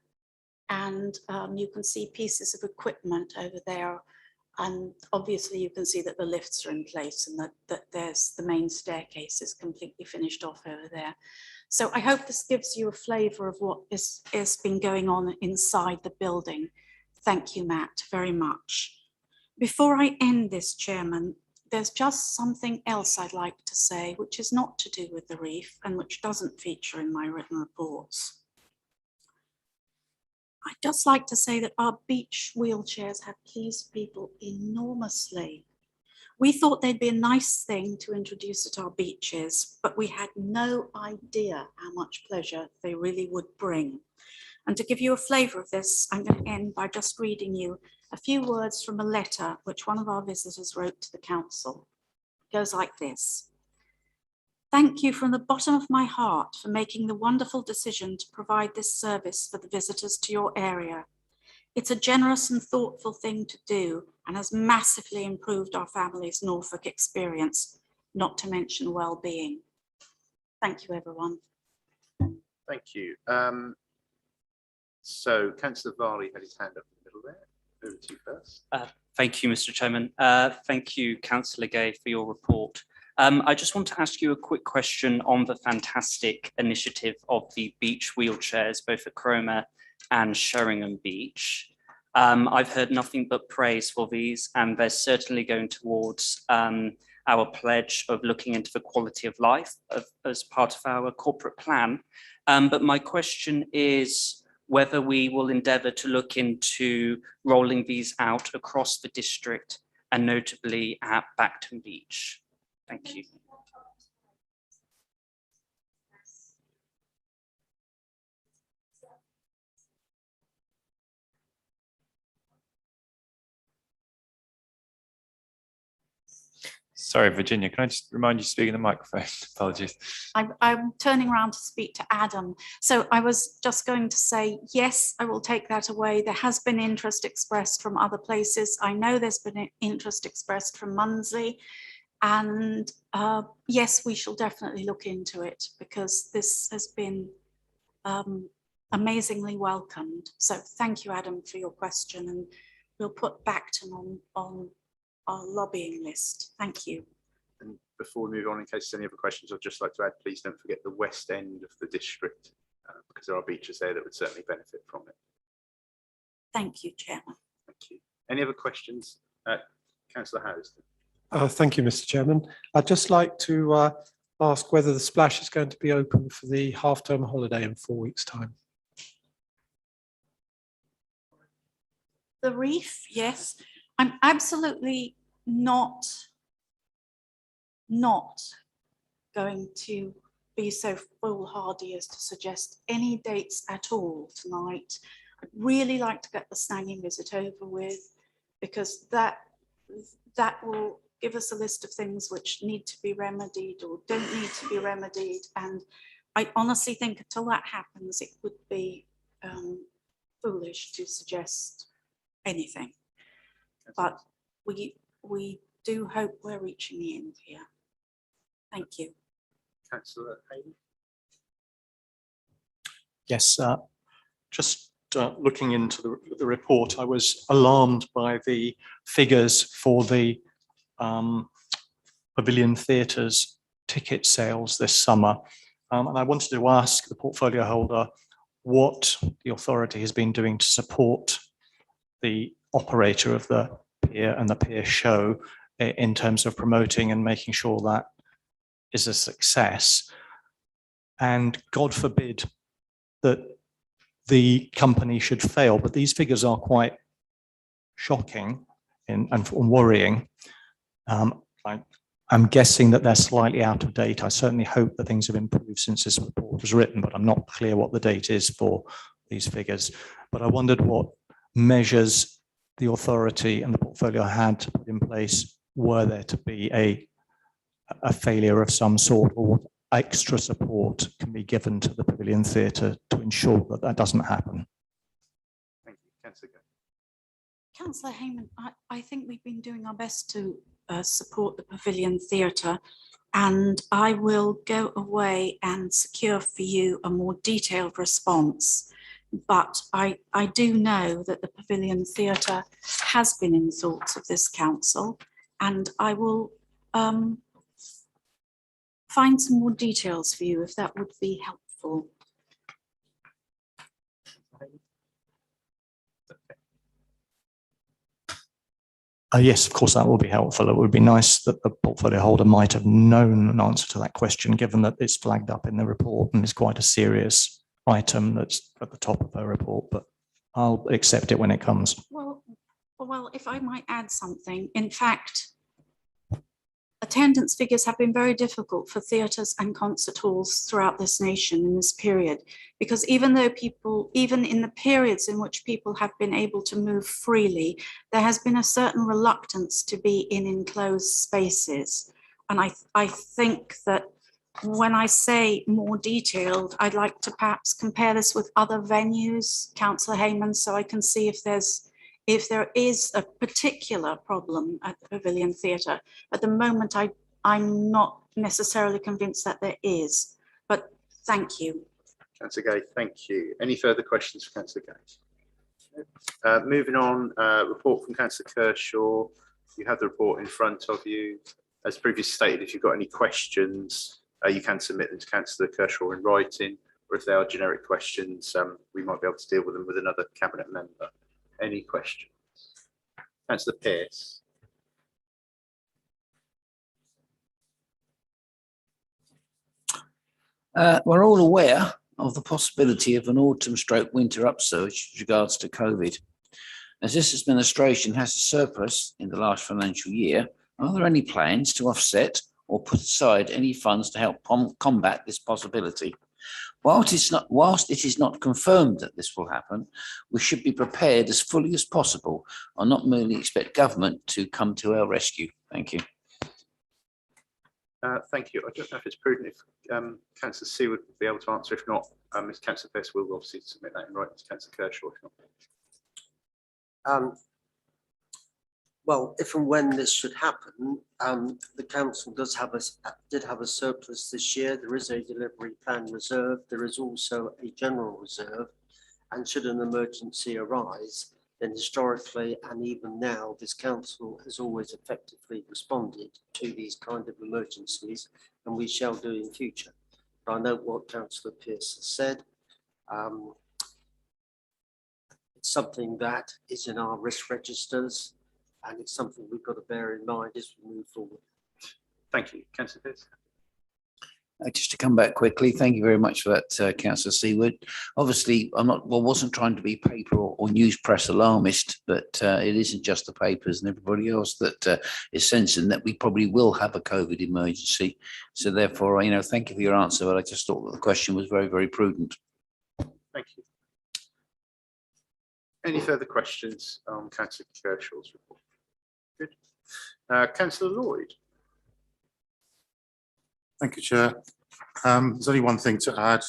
and you can see pieces of equipment over there. And obviously you can see that the lifts are in place, and that there's the main staircase is completely finished off over there. So I hope this gives you a flavour of what is been going on inside the building. Thank you, Matt, very much. Before I end this, Chairman, there's just something else I'd like to say, which is not to do with the reef and which doesn't feature in my written reports. I'd just like to say that our beach wheelchairs have pleased people enormously. We thought they'd be a nice thing to introduce at our beaches, but we had no idea how much pleasure they really would bring. And to give you a flavour of this, I'm going to end by just reading you a few words from a letter which one of our visitors wrote to the council. It goes like this. Thank you from the bottom of my heart for making the wonderful decision to provide this service for the visitors to your area. It's a generous and thoughtful thing to do and has massively improved our family's Norfolk experience, not to mention well-being. Thank you, everyone. Thank you. So Councillor Varley had his hand up in the middle there. Over to you first. Thank you, Mr. Chairman. Thank you, Councillor Gay, for your report. I just want to ask you a quick question on the fantastic initiative of the beach wheelchairs, both at Cromer and Sheringham Beach. I've heard nothing but praise for these, and they're certainly going towards our pledge of looking into the quality of life as part of our corporate plan. But my question is whether we will endeavour to look into rolling these out across the district and notably at Bacton Beach. Thank you. Sorry, Virginia, can I just remind you to speak in the microphone? Apologies. I'm turning around to speak to Adam. So I was just going to say, yes, I will take that away. There has been interest expressed from other places. I know there's been interest expressed from Munsley. And yes, we shall definitely look into it because this has been amazingly welcomed. So thank you, Adam, for your question. And we'll put Bacton on our lobbying list. Thank you. And before we move on, in case there's any other questions, I'd just like to add, please don't forget the west end of the district, because there are beaches there that would certainly benefit from it. Thank you, Chairman. Thank you. Any other questions? Councillor Howes. Thank you, Mr. Chairman. I'd just like to ask whether the splash is going to be open for the half-term holiday in 4 weeks' time. The reef, yes. I'm absolutely not going to be so foolhardy as to suggest any dates at all tonight. I'd really like to get the snagging visit over with, because that will give us a list of things which need to be remedied or don't need to be remedied. And I honestly think until that happens, it would be foolish to suggest anything. But we do hope we're reaching the end here. Thank you. Councillor Hayden. Yes, just looking into the report, I was alarmed by the figures for the Pavilion Theatre's ticket sales this summer. And I wanted to ask the portfolio holder what the authority has been doing to support the operator of the pier and the pier show in terms of promoting and making sure that is a success. And God forbid that the company should fail, but these figures are quite shocking and worrying. I'm guessing that they're slightly out of date. I certainly hope that things have improved since this report was written, but I'm not clear what the date is for these figures. But I wondered what measures the authority and the portfolio had to put in place were there to be a failure of some sort, or what extra support can be given to the Pavilion Theatre to ensure that that doesn't happen. Thank you. Councillor Gay. Councillor Heyman, I think we've been doing our best to support the Pavilion Theatre, and I will go away and secure for you a more detailed response. But I do know that the Pavilion Theatre has been in the thoughts of this council, and I will find some more details for you if that would be helpful. Yes, of course, that will be helpful. It would be nice that the portfolio holder might have known an answer to that question, given that it's flagged up in the report and it's quite a serious item that's at the top of her report, but I'll accept it when it comes. Well, if I might add something, in fact, attendance figures have been very difficult for theatres and concert halls throughout this nation in this period, because even in the periods in which people have been able to move freely, there has been a certain reluctance to be in enclosed spaces. And I think that when I say more detailed, I'd like to perhaps compare this with other venues, Councillor Heyman, so I can see if there is a particular problem at the Pavilion Theatre. At the moment, I'm not necessarily convinced that there is, but thank you. Councillor Gay, thank you. Any further questions for Councillor Gay? Moving on, report from Councillor Kershaw. You have the report in front of you. As previously stated, if you've got any questions, you can submit them to Councillor Kershaw in writing, or if they are generic questions, we might be able to deal with them with another cabinet member. Any questions? Councillor Pearce. We're all aware of the possibility of an autumn/winter upsurge with regards to COVID. As this administration has a surplus in the last financial year, are there any plans to offset or put aside any funds to help combat this possibility? Whilst it is not confirmed that this will happen, we should be prepared as fully as possible and not merely expect government to come to our rescue. Thank you. Thank you. I don't know if it's prudent if Councillor C would be able to answer. If not, Ms. Councillor Pearce will obviously submit that in writing to Councillor Kershaw. If not. Well, if and when this should happen, the council did have a surplus this year. There is a delivery plan reserve. There is also a general reserve. And should an emergency arise, then historically and even now, this council has always effectively responded to these kind of emergencies, and we shall do in future. But I know what Councillor Pearce has said. It's something that is in our risk registers, and it's something we've got to bear in mind as we move forward. Thank you. Councillor Pearce. Just to come back quickly, thank you very much for that, Councillor Seaward. Obviously, wasn't trying to be paper or news press alarmist, but it isn't just the papers and everybody else that is sensing that we probably will have a COVID emergency. So therefore, thank you for your answer, but I just thought that the question was very, very prudent. Thank you. Any further questions on Councillor Kershaw's report? Good. Councillor Lloyd. Thank you, Chair. There's only one thing to add.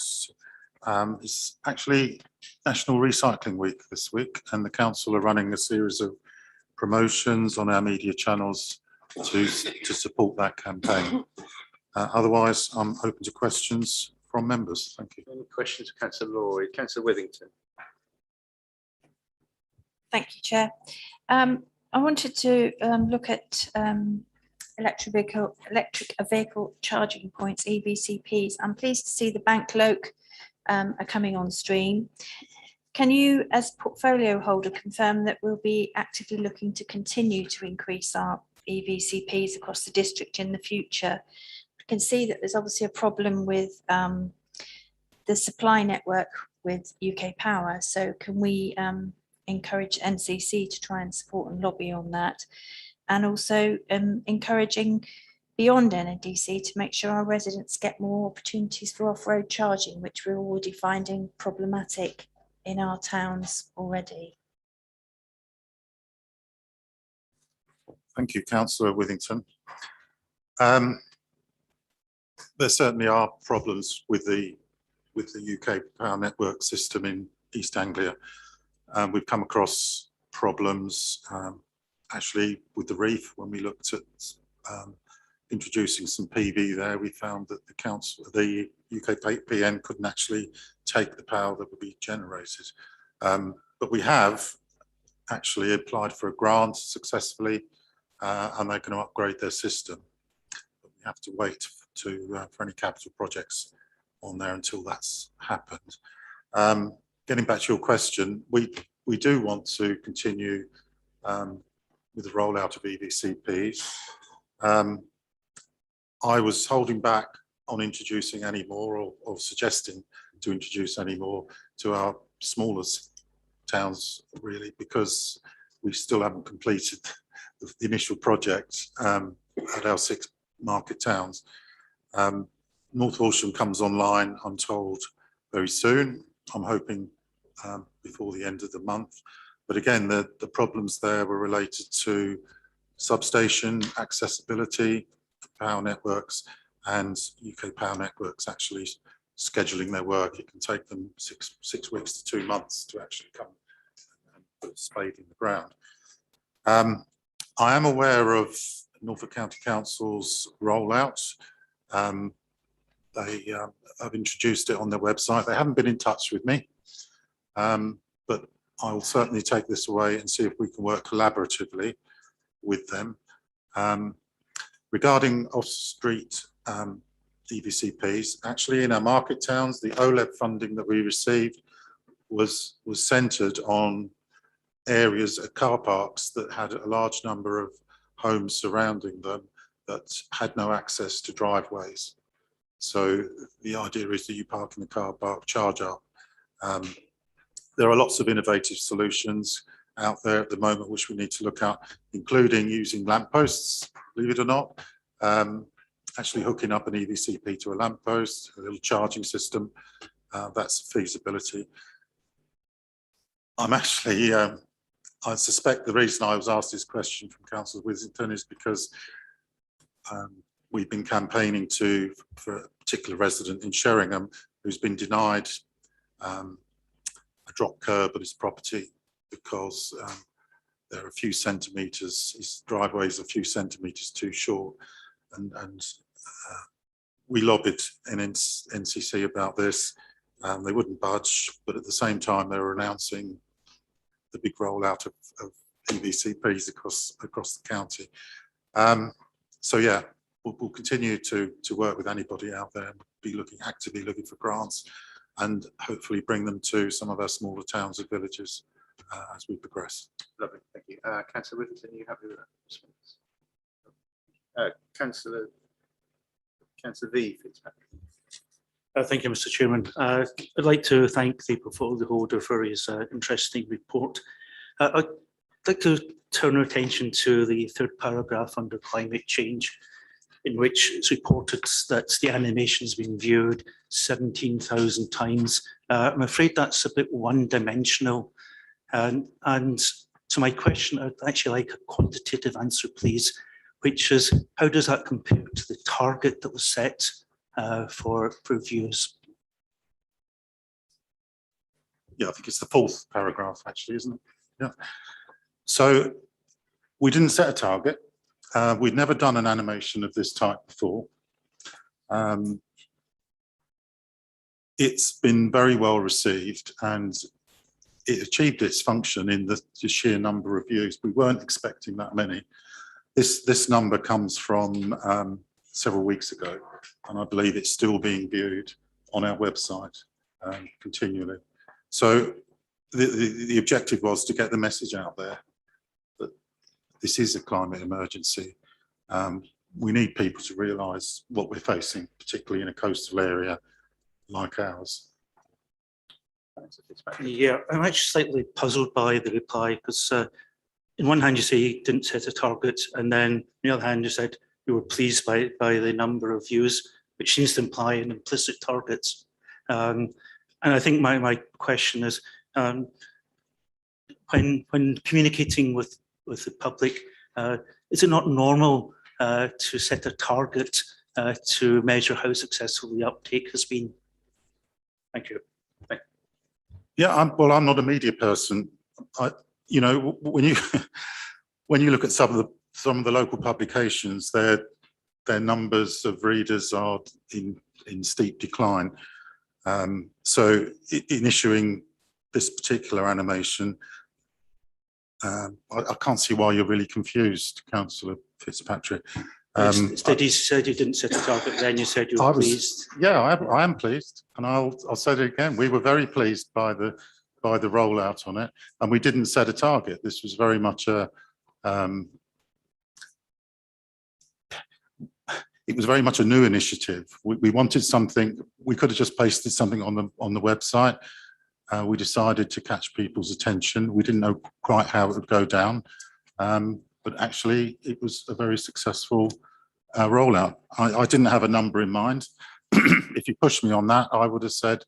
It's actually National Recycling Week this week, and the council are running a series of promotions on our media channels to support that campaign. Otherwise, I'm open to questions from members. Thank you. Any questions for Councillor Lloyd? Councillor Withington. Thank you, Chair. I wanted to look at electric vehicle charging points, EVCPs. I'm pleased to see the Bankloke are coming on stream. Can you, as portfolio holder, confirm that we'll be actively looking to continue to increase our EVCPs across the district in the future? I can see that there's obviously a problem with the supply network with UK Power. So can we encourage NCC to try and support and lobby on that? And also encouraging beyond NNDC to make sure our residents get more opportunities for off-road charging, which we're already finding problematic in our towns already. Thank you, Councillor Withington. There certainly are problems with the UK power network system in East Anglia. We've come across problems actually with the Reef. When we looked at introducing some PV there, we found that the UK PM couldn't actually take the power that would be generated. But we have actually applied for a grant successfully, and they're going to upgrade their system. But we have to wait for any capital projects on there until that's happened. Getting back to your question, we do want to continue with the rollout of EVCPs. I was holding back on introducing any more or suggesting to introduce any more to our smallest towns, really, because we still haven't completed the initial project at our 6 market towns. North Horsham comes online, I'm told, very soon. I'm hoping before the end of the month. But again, the problems there were related to substation accessibility, power networks, and UK Power Networks actually scheduling their work. It can take them six weeks to 2 months to actually come and put a spade in the ground. I am aware of Norfolk County Council's rollout. They have introduced it on their website. They haven't been in touch with me, but I will certainly take this away and see if we can work collaboratively with them. Regarding off-street EVCPs, actually in our market towns, the OLED funding that we received was centred on areas at car parks that had a large number of homes surrounding them that had no access to driveways. So the idea is that you park in the car park, charge up. There are lots of innovative solutions out there at the moment which we need to look at, including using lampposts, believe it or not. Actually hooking up an EVCP to a lamppost, a little charging system, that's a feasibility. I'm actually, I suspect the reason I was asked this question from Councillor Withington is because we've been campaigning for a particular resident in Sheringham who's been denied a drop curb at his property because there are a few centimetres, his driveway is a few centimetres too short, and we lobbied in NCC about this. They wouldn't budge, but at the same time they were announcing the big rollout of EVCPs across the county. So yeah, we'll continue to work with anybody out there and be actively looking for grants and hopefully bring them to some of our smaller towns and villages as we progress. Lovely, thank you. Councillor Withington, are you happy with that response? Councillor V. Fitzpatrick. Thank you, Mr. Chairman. I'd like to thank the portfolio holder for his interesting report. I'd like to turn our attention to the 3rd paragraph under climate change, in which it's reported that the animation has been viewed 17,000 times. I'm afraid that's a bit one-dimensional. And to my question, I'd actually like a quantitative answer, please, which is, how does that compare to the target that was set for views? Yeah, I think it's the 4th paragraph actually, isn't it? Yeah. So we didn't set a target. We'd never done an animation of this type before. It's been very well received, and it achieved its function in the sheer number of views. We weren't expecting that many. This number comes from several weeks ago, and I believe it's still being viewed on our website continually. So the objective was to get the message out there that this is a climate emergency. We need people to realise what we're facing, particularly in a coastal area like ours. Yeah, I'm actually slightly puzzled by the reply because in one hand you say you didn't set a target, and then on the other hand you said you were pleased by the number of views, which seems to imply an implicit target. And I think my question is, when communicating with the public, is it not normal to set a target to measure how successful the uptake has been? Thank you. Yeah, well, I'm not a media person. You know, when you when you look at some of the local publications, their numbers of readers are in steep decline. So in issuing this particular animation, I can't see why you're really confused, Councillor Fitzpatrick. Instead, you said you didn't set a target, then you said you were pleased. Yeah, I am pleased, and I'll say it again. We were very pleased by the rollout on it, and we didn't set a target. This was very much a it was very much a new initiative. We wanted something. We could have just pasted something on the website. We decided to catch people's attention. We didn't know quite how it would go down. But actually it was a very successful rollout. I didn't have a number in mind. If you pushed me on that, I would have said,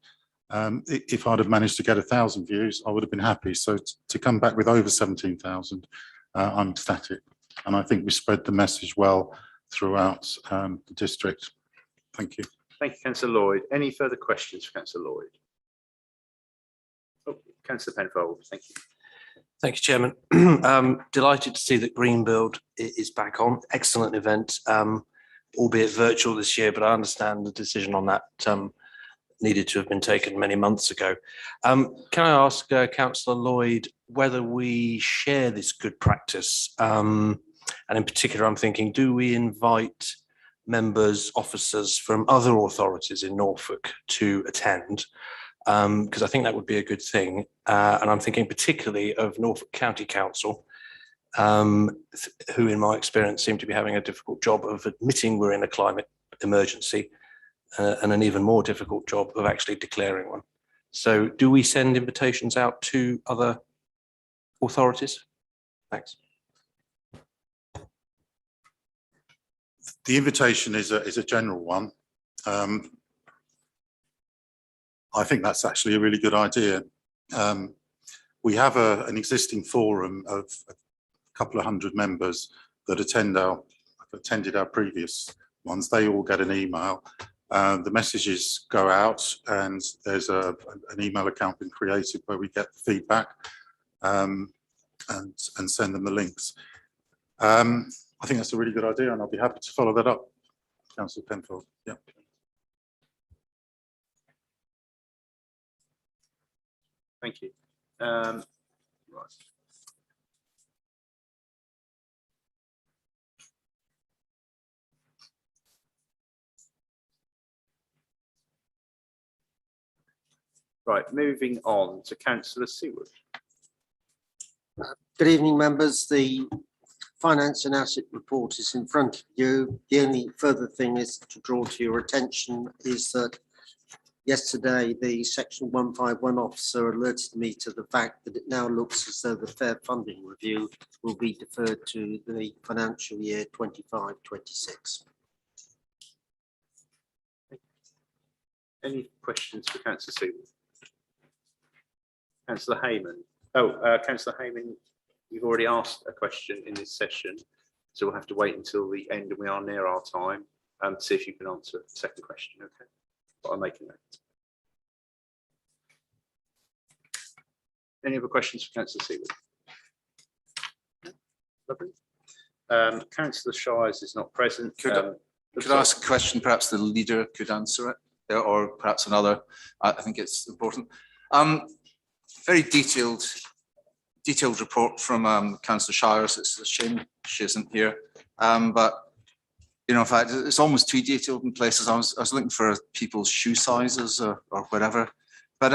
if I'd have managed to get 1,000 views, I would have been happy. So to come back with over 17,000, I'm ecstatic. And I think we spread the message well throughout the district. Thank you. Thank you, Councillor Lloyd. Any further questions for Councillor Lloyd? Oh, Councillor Penfold, thank you. Thank you, Chairman. Delighted to see that Greenbuild is back on. Excellent event, albeit virtual this year, but I understand the decision on that needed to have been taken many months ago. Can I ask Councillor Lloyd whether we share this good practice? And in particular, I'm thinking, do we invite members, officers from other authorities in Norfolk to attend? Because I think that would be a good thing. And I'm thinking particularly of Norfolk County Council, who in my experience seem to be having a difficult job of admitting we're in a climate emergency and an even more difficult job of actually declaring one. So do we send invitations out to other authorities? Thanks. The invitation is a general one. I think that's actually a really good idea. We have an existing forum of a couple of hundred members that attended our previous ones. They all get an email. The messages go out, and there's an email account been created where we get feedback and send them the links. I think that's a really good idea, and I'll be happy to follow that up, Councillor Penfold. Yeah. Thank you. Right. Right, moving on to Councillor Seward. Good evening, members. The Finance and Asset Report is in front of you. The only further thing is to draw to your attention is that yesterday the Section 151 officer alerted me to the fact that it now looks as though the fair funding review will be deferred to the financial year 25-26. Any questions for Councillor Seward? Councillor Hayman. Oh, Councillor Hayman, you've already asked a question in this session, so we'll have to wait until the end, and we are near our time, to see if you can answer the second question. Okay, but I'll make a note. Any other questions for Councillor Seward? No? Lovely. Councillor Shires is not present. Could I ask a question? Perhaps the leader could answer it, or perhaps another. I think it's important. very detailed report from Councillor Shires. It's a shame she isn't here. But you know, in fact, it's almost too detailed in places. I was looking for people's shoe sizes or whatever. But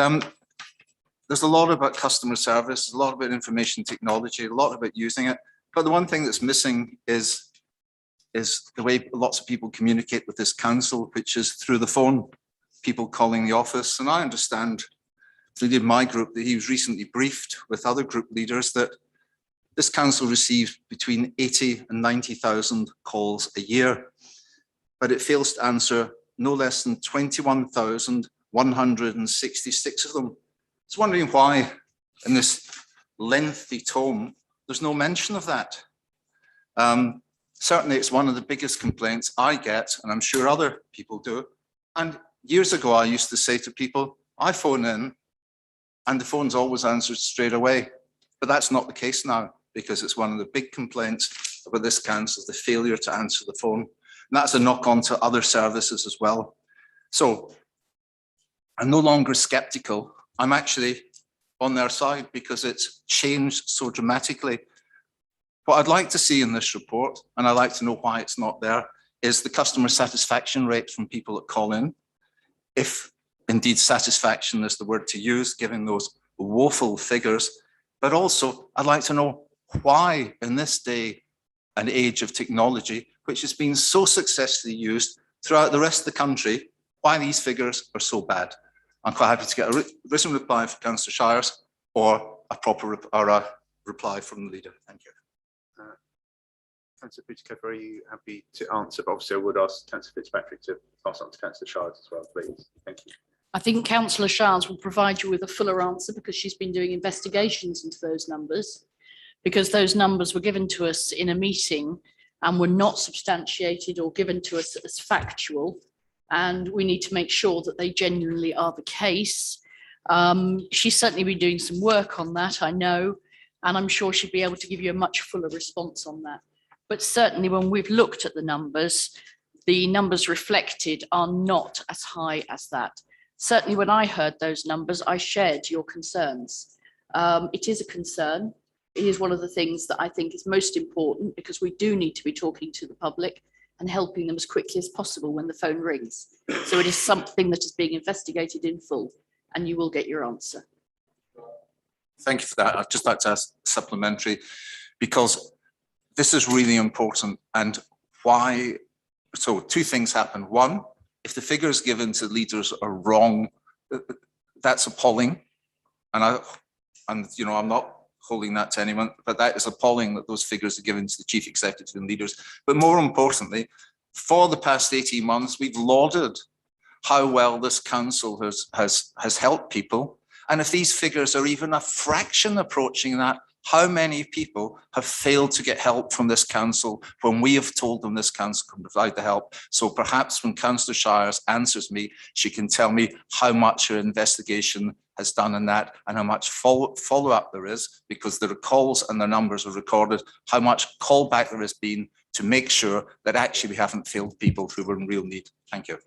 there's a lot about customer service, a lot about information technology, a lot about using it. But the one thing that's missing is the way lots of people communicate with this council, which is through the phone, people calling the office. And I understand, the leader of my group, that he was recently briefed with other group leaders that this council receives between 80 and 90,000 calls a year, but it fails to answer no less than 21,166 of them. I was wondering why in this lengthy tome, there's no mention of that. Certainly it's one of the biggest complaints I get, and I'm sure other people do. And years ago, I used to say to people, I phone in and the phone's always answered straight away. But that's not the case now, because it's one of the big complaints about this council, the failure to answer the phone. And that's a knock on to other services as well. So I'm no longer skeptical. I'm actually on their side because it's changed so dramatically. What I'd like to see in this report, and I'd like to know why it's not there, is the customer satisfaction rate from people that call in. If indeed satisfaction is the word to use, given those woeful figures. But also, I'd like to know why in this day and age of technology, which has been so successfully used throughout the rest of the country, why these figures are so bad. I'm quite happy to get a written reply from Councillor Shires or a proper reply from the leader. Thank you. Councillor Butikofer, are you happy to answer? But obviously I would ask Councillor Fitzpatrick to pass on to Councillor Shires as well, please. Thank you. I think Councillor Shires will provide you with a fuller answer because she's been doing investigations into those numbers, because those numbers were given to us in a meeting and were not substantiated or given to us as factual. And we need to make sure that they genuinely are the case. She's certainly been doing some work on that, I know, and I'm sure she'll be able to give you a much fuller response on that. But certainly when we've looked at the numbers reflected are not as high as that. Certainly when I heard those numbers, I shared your concerns. It is a concern. It is one of the things that I think is most important because we do need to be talking to the public and helping them as quickly as possible when the phone rings. So it is something that is being investigated in full and you will get your answer. Thank you for that. I'd just like to ask supplementary, because this is really important. And why? So two things happen. One, if the figures given to leaders are wrong, that's appalling. And you know, I'm not holding that to anyone, but that is appalling that those figures are given to the chief executive and leaders. But more importantly, for the past 18 months, we've lauded how well this council has helped people. And if these figures are even a fraction approaching that, how many people have failed to get help from this council when we have told them this council can provide the help? So perhaps when Councillor Shires answers me, she can tell me how much her investigation has done in that and how much follow-up there is, because the calls and the numbers are recorded, how much callback there has been to make sure that actually we haven't failed people who were in real need. Thank you.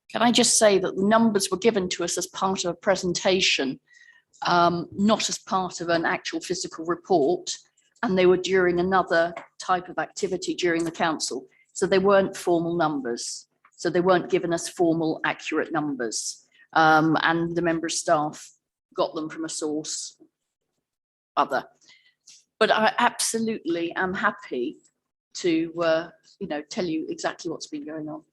Can I just say that the numbers were given to us as part of a presentation, not as part of an actual physical report, and they were during another type of activity during the council. So they weren't formal numbers. So they weren't given us formal, accurate numbers. And the member of staff got them from a source other. But I absolutely am happy to tell you exactly what's been going on.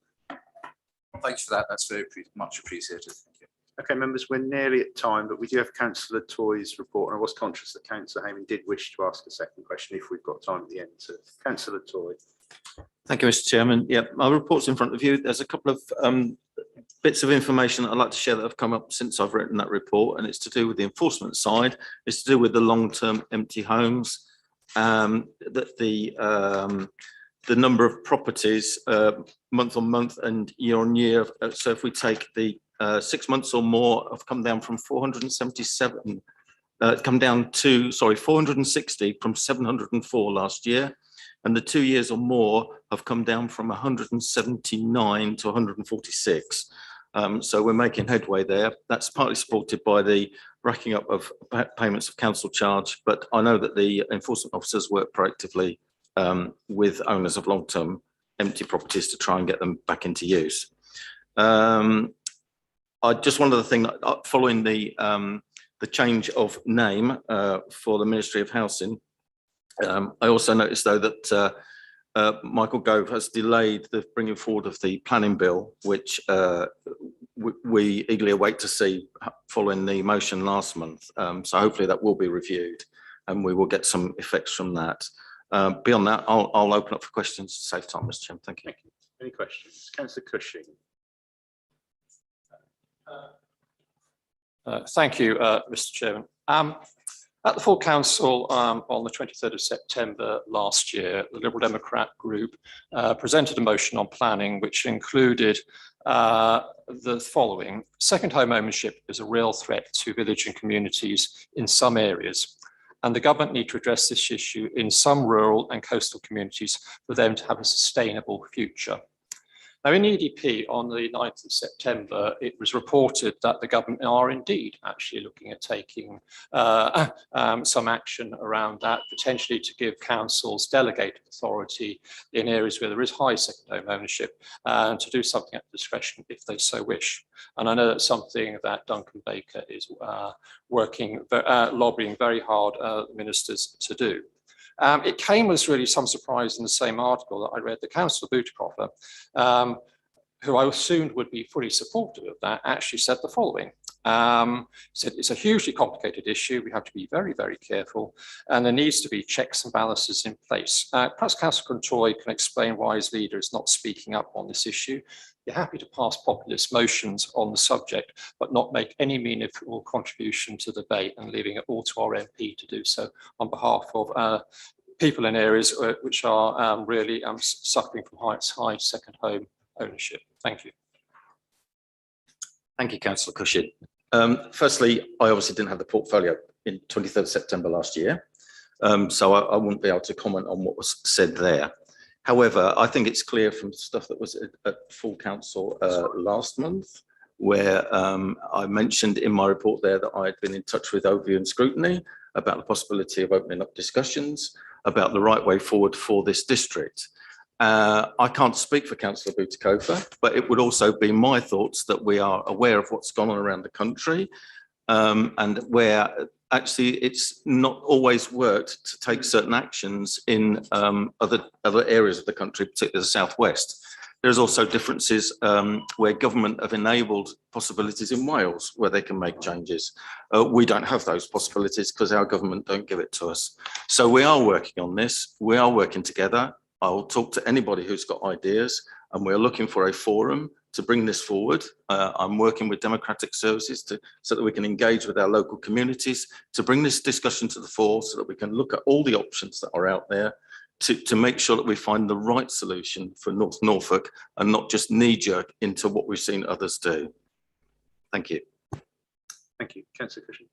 Thanks for that. That's very much appreciated. Thank you. Okay, members, we're nearly at time, but we do have Councillor Toy's report, and I was conscious that Councillor Hayman did wish to ask a second question if we've got time at the end. So, Councillor Toy. Thank you, Mr. Chairman. Yeah, my report's in front of you. There's a couple of bits of information that I'd like to share that have come up since I've written that report, and it's to do with the enforcement side. It's to do with the long-term empty homes, that the number of properties month on month and year on year. So if we take the 6 months or more, have come down from 477, come down to, 460 from 704 last year. And the 2 years or more have come down from 179 to 146. So we're making headway there. That's partly supported by the racking up of payments of council charge, but I know that the enforcement officers work proactively with owners of long-term empty properties to try and get them back into use. I just one other thing, following the change of name for the Ministry of Housing, I also noticed though that Michael Gove has delayed the bringing forward of the planning bill, which we eagerly await to see following the motion last month. So hopefully that will be reviewed and we will get some effects from that. Beyond that, I'll open up for questions to save time, Mr. Chairman. Thank you. Any questions? Councillor Cushing. Thank you, Mr. Chairman. At the full council on the 23rd of September last year, the Liberal Democrat group presented a motion on planning which included the following. Second home ownership is a real threat to village and communities in some areas, and the government need to address this issue in some rural and coastal communities for them to have a sustainable future. Now, in EDP on the 9th of September, it was reported that the government are indeed actually looking at taking some action around that, potentially to give councils delegated authority in areas where there is high second home ownership, and to do something at discretion if they so wish. And I know that's something that Duncan Baker is lobbying very hard ministers to do. It came as really some surprise in the same article that I read that Councillor Butikofer, who I assumed would be fully supportive of that, actually said the following. Said it's a hugely complicated issue. We have to be very, very careful, and there needs to be checks and balances in place. Perhaps Councillor Controy can explain why his leader is not speaking up on this issue. You're happy to pass populist motions on the subject, but not make any meaningful contribution to the debate, and leaving it all to our MP to do so on behalf of people in areas which are really suffering from high second home ownership. Thank you. Thank you, Councillor Cushing. Firstly, I obviously didn't have the portfolio in 23rd September last year, so I wouldn't be able to comment on what was said there. However, I think it's clear from stuff that was at full council last month, where I mentioned in my report there that I had been in touch with Overview and Scrutiny about the possibility of opening up discussions about the right way forward for this district. I can't speak for Councillor Butikofer, but it would also be my thoughts that we are aware of what's gone on around the country, and where actually it's not always worked to take certain actions in other areas of the country, particularly the southwest. There's also differences where government have enabled possibilities in Wales where they can make changes. We don't have those possibilities because our government don't give it to us. So we are working on this. We are working together. I will talk to anybody who's got ideas, and we're looking for a forum to bring this forward. I'm working with Democratic Services so that we can engage with our local communities to bring this discussion to the fore, so that we can look at all the options that are out there to make sure that we find the right solution for North Norfolk and not just knee-jerk into what we've seen others do. Thank you. Thank you. Councillor Cushing.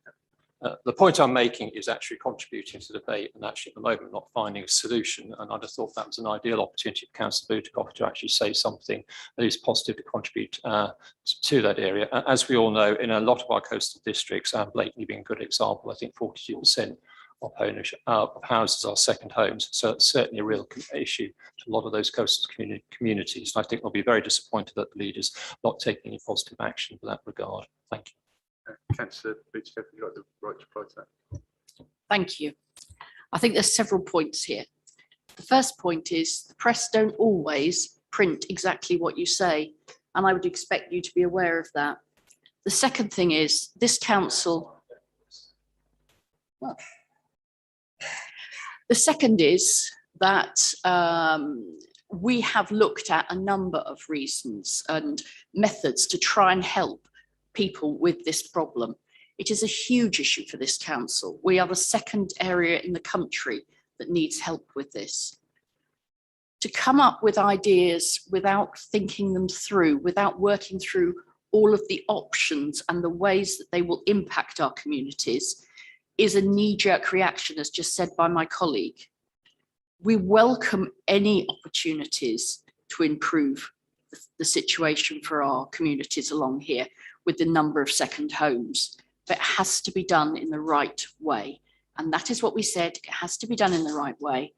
The point I'm making is actually contributing to the debate, and actually at the moment not finding a solution. And I just thought that was an ideal opportunity for Councillor Butikofer to actually say something that is positive to contribute to that area. As we all know, in a lot of our coastal districts, and Blakeney being a good example, I think 42% of ownership of houses are second homes. So it's certainly a real issue to a lot of those coastal communities. And I think they'll be very disappointed that the leaders not taking any positive action in that regard. Thank you. Councillor Butikofer, would you like the right to reply to that? Thank you. I think there's several points here. The first point is the press don't always print exactly what you say, and I would expect you to be aware of that. The second thing is this council. Well, the second is that we have looked at a number of reasons and methods to try and help people with this problem. It is a huge issue for this council. We are the second area in the country that needs help with this. To come up with ideas without thinking them through, without working through all of the options and the ways that they will impact our communities, is a knee-jerk reaction, as just said by my colleague. We welcome any opportunities to improve the situation for our communities along here with the number of second homes. But it has to be done in the right way. And that is what we said, it has to be done in the right way.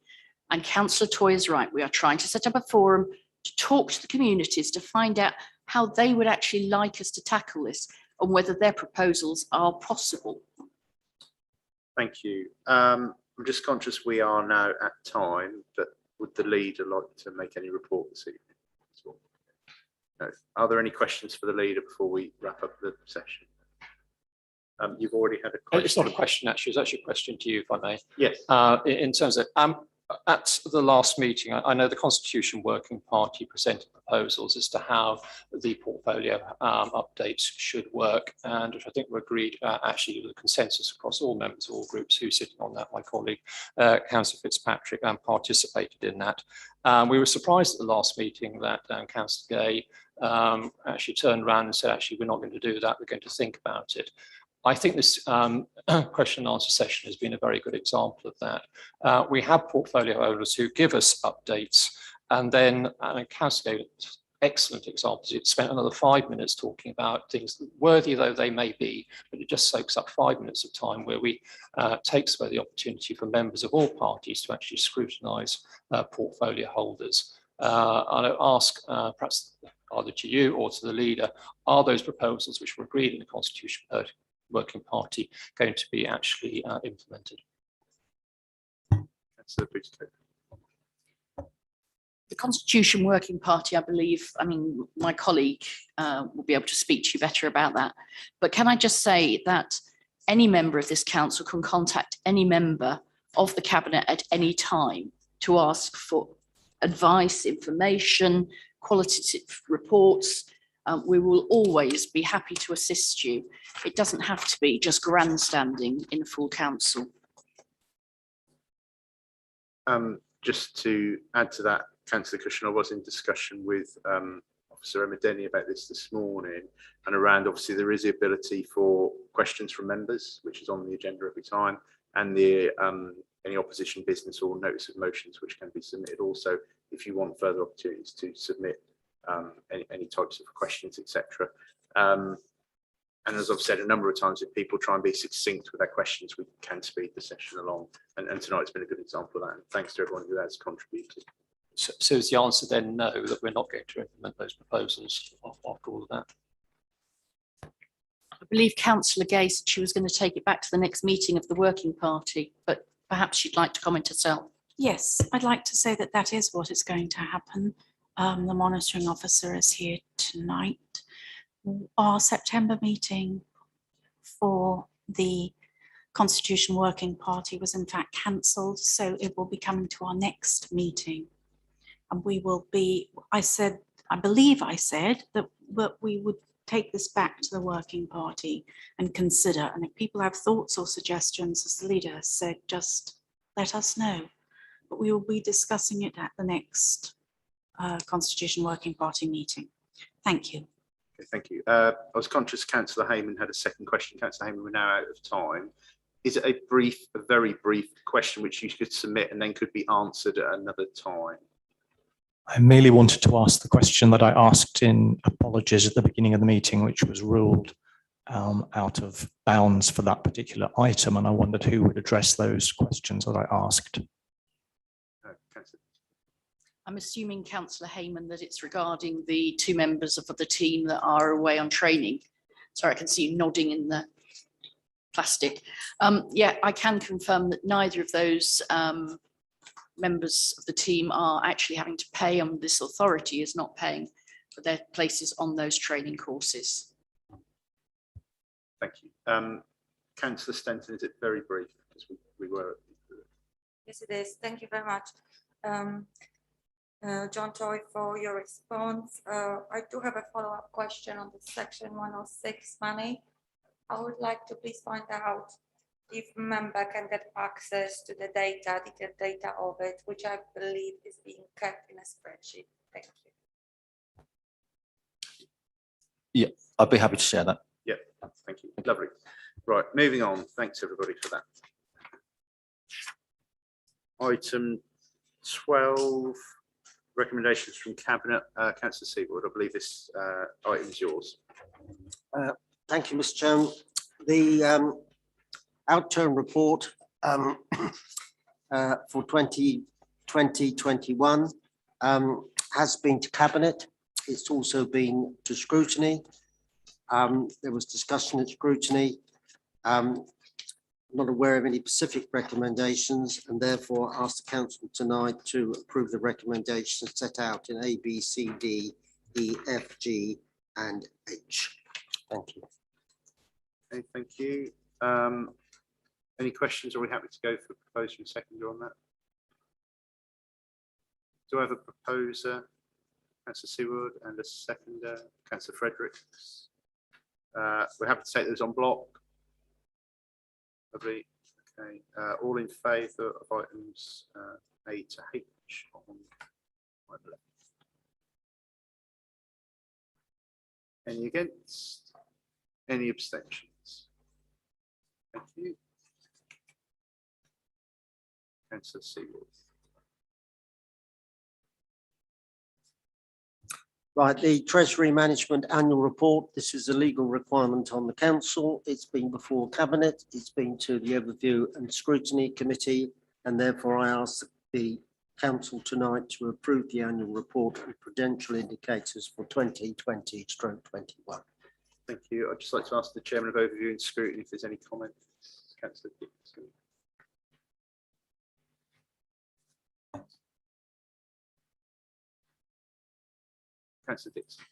And Councillor Toy is right, we are trying to set up a forum to talk to the communities to find out how they would actually like us to tackle this and whether their proposals are possible. Thank you. I'm just conscious we are now at time, but would the leader like to make any report this evening? No. Are there any questions for the leader before we wrap up the session? You've already had a question. It's not a question, actually. It's actually a question to you, if I may. Yes. In terms of, at the last meeting, I know the Constitution Working Party presented proposals as to how the portfolio updates should work, and which I think were agreed actually with a consensus across all members of all groups who sitting on that. My colleague, Councillor Fitzpatrick, participated in that. We were surprised at the last meeting that Councillor Gay actually turned around and said, actually, we're not going to do that, we're going to think about it. I think this question and answer session has been a very good example of that. We have portfolio owners who give us updates, and then Councillor gave excellent examples. It spent another 5 minutes talking about things, worthy though they may be, but it just soaks up 5 minutes of time where we takes away the opportunity for members of all parties to actually scrutinise portfolio holders. I'll ask perhaps either to you or to the leader, are those proposals which were agreed in the Constitution Working Party going to be actually implemented? The Constitution Working Party, I believe, I mean, my colleague will be able to speak to you better about that. But can I just say that any member of this council can contact any member of the cabinet at any time to ask for advice, information, qualitative reports. We will always be happy to assist you. It doesn't have to be just grandstanding in a full council. Just to add to that, Councillor Cushion, I was in discussion with Officer Emma Denny about this morning, and around obviously there is the ability for questions from members, which is on the agenda every time, and the any opposition business or notice of motions which can be submitted also if you want further opportunities to submit any types of questions, etc. And as I've said a number of times, if people try and be succinct with their questions, we can speed the session along. And tonight's been a good example of that. And thanks to everyone who has contributed. So is the answer then no, that we're not going to implement those proposals after all of that? I believe Councillor Gay said she was going to take it back to the next meeting of the Working Party, but perhaps she'd like to comment herself. Yes, I'd like to say that that is what is going to happen. The monitoring officer is here tonight. Our September meeting for the Constitution Working Party was in fact cancelled, so it will be coming to our next meeting. And we will be, I believe I said that we would take this back to the Working Party and consider. And if people have thoughts or suggestions, as the leader has said, just let us know. But we will be discussing it at the next Constitution Working Party meeting. Thank you. Okay, thank you. I was conscious Councillor Hayman had a second question. Councillor Hayman, we're now out of time. Is it a very brief question which you could submit and then could be answered at another time? I merely wanted to ask the question that I asked in apologies at the beginning of the meeting, which was ruled out of bounds for that particular item. And I wondered who would address those questions that I asked. I'm assuming, Councillor Hayman, that it's regarding the two members of the team that are away on training. Sorry, I can see you nodding in the plastic. Yeah, I can confirm that neither of those members of the team are actually having to pay, and this authority is not paying for their places on those training courses. Thank you. Councillor Stenton, is it very brief? Because we were. Yes, it is. Thank you very much. John Toy, for your response. I do have a follow-up question on the section 106 money. I would like to please find out if member can get access to the data, detailed data of it, which I believe is being kept in a spreadsheet. Thank you. Yeah, I'd be happy to share that. Yeah, thank you. Lovely. Right, moving on. Thanks everybody for that. Item 12, Recommendations from Cabinet, Councillor Seawood, I believe this item is yours. Thank you, Mr. Chairman. The outturn report for 2020-21 has been to Cabinet. It's also been to scrutiny. There was discussion at scrutiny. Not aware of any specific recommendations and therefore ask the council tonight to approve the recommendations set out in A, B, C, D, E, F, G and H. Thank you. Okay, thank you. Any questions? Are we happy to go for proposer and seconder on that? Do I have a proposer, Councillor Seawood, and a seconder, Councillor Fredericks? We're happy to take those on block. Lovely. Okay. All in favour of items A to H on my left. Any against? Any abstentions? Thank you. Councillor Seawood. Right, the Treasury Management Annual Report. This is a legal requirement on the council. It's been before Cabinet. It's been to the Overview and Scrutiny Committee, and therefore I ask the council tonight to approve the annual report and prudential indicators for 2020/21. Thank you. I'd just like to ask the Chairman of Overview and Scrutiny if there's any comments. Councillor Dixon. Councillor Dixon.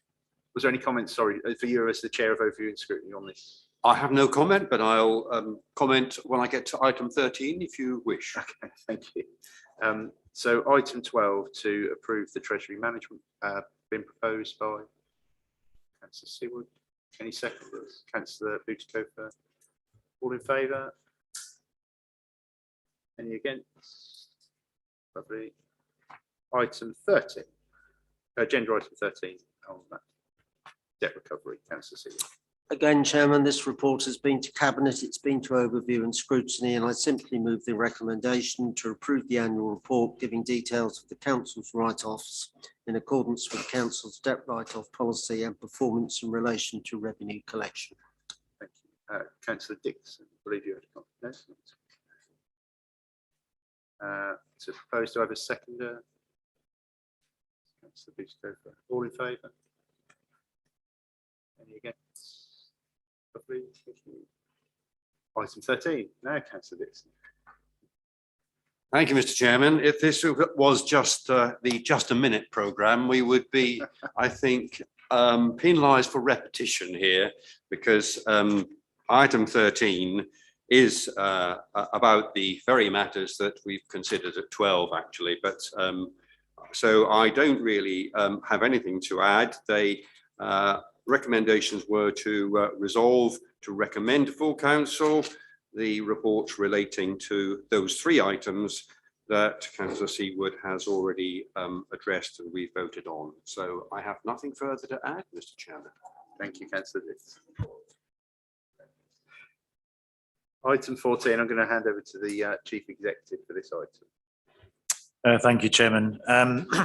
Was there any comments, sorry, for you as the Chair of Overview and Scrutiny on this? I have no comment, but I'll comment when I get to item 13 if you wish. Okay, thank you. So item 12 to approve the Treasury Management been proposed by Councillor Seawood. Any seconders? Councillor Butikofer. All in favour? Any against? Lovely. Item 13. Agenda item 13 on that debt recovery. Councillor Seawood. Again, Chairman, this report has been to Cabinet, it's been to Overview and Scrutiny, and I simply move the recommendation to approve the annual report giving details of the council's write-offs in accordance with the council's debt write-off policy and performance in relation to revenue collection. Thank you. Councillor Dixon, I believe you had a comment. No? To propose to have a seconder. Councillor Butikofer. All in favour? Any against? Lovely. Thank you. Item 13. Now, Councillor Dixon. Thank you, Mr. Chairman. If this was just the Just a Minute programme, we would be, I think, penalised for repetition here because item 13 is about the very matters that we've considered at 12, actually. But so I don't really have anything to add. They recommendations were to resolve to recommend to full council the reports relating to those three items that Councillor Seawood has already addressed and we voted on. So I have nothing further to add, Mr. Chairman. Thank you, Councillor Dixon. Item 14, I'm going to hand over to the Chief Executive for this item. Thank you, Chairman.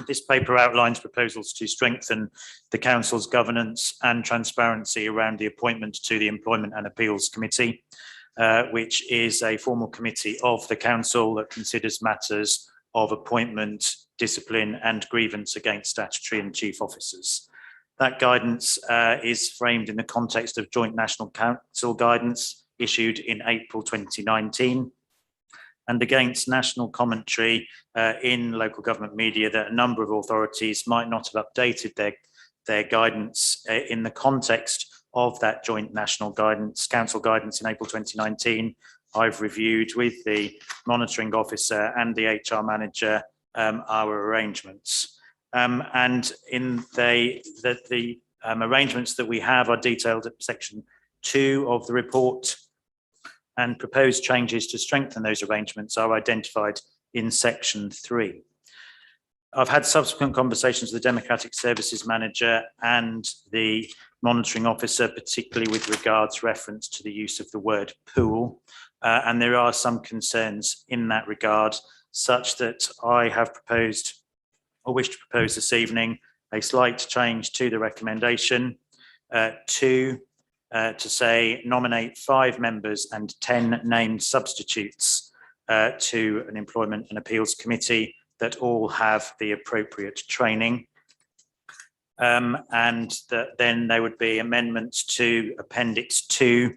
This paper outlines proposals to strengthen the Council's governance and transparency around the appointment to the Employment and Appeals Committee, which is a formal committee of the Council that considers matters of appointment, discipline and grievance against statutory and chief officers. That guidance is framed in the context of Joint National Council guidance issued in April 2019. And against national commentary in local government media that a number of authorities might not have updated their guidance in the context of that joint national guidance, council guidance in April 2019, I've reviewed with the monitoring officer and the HR manager our arrangements. And in the arrangements that we have are detailed at section 2 of the report, and proposed changes to strengthen those arrangements are identified in section 3. I've had subsequent conversations with the Democratic Services Manager and the monitoring officer, particularly with regards reference to the use of the word pool. And there are some concerns in that regard, such that I have proposed or wish to propose this evening a slight change to the recommendation. Two, to say nominate 5 members and 10 named substitutes to an Employment and Appeals Committee that all have the appropriate training. And that then there would be amendments to Appendix 2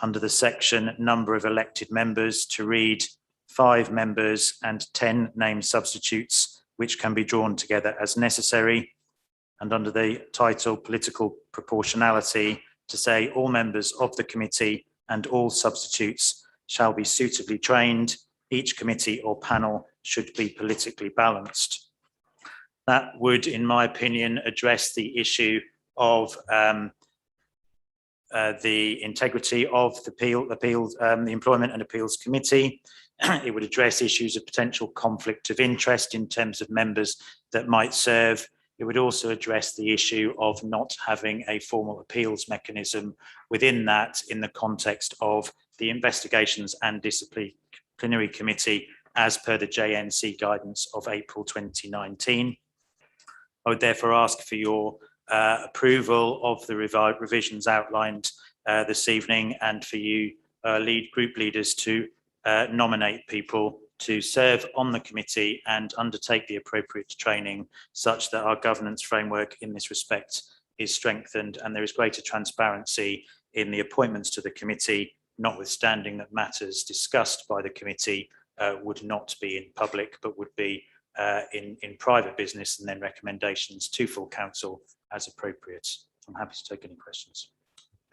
under the section number of elected members to read 5 members and 10 named substitutes, which can be drawn together as necessary. And under the title political proportionality to say all members of the committee and all substitutes shall be suitably trained. Each committee or panel should be politically balanced. That would, in my opinion, address the issue of the integrity of the Employment and Appeals Committee. It would address issues of potential conflict of interest in terms of members that might serve. It would also address the issue of not having a formal appeals mechanism within that in the context of the Investigations and Disciplinary Committee as per the JNC guidance of April 2019. I would therefore ask for your approval of the revisions outlined this evening, and for you group leaders to nominate people to serve on the committee and undertake the appropriate training such that our governance framework in this respect is strengthened and there is greater transparency in the appointments to the committee, notwithstanding that matters discussed by the committee would not be in public but would be in private business, and then recommendations to full council as appropriate. I'm happy to take any questions.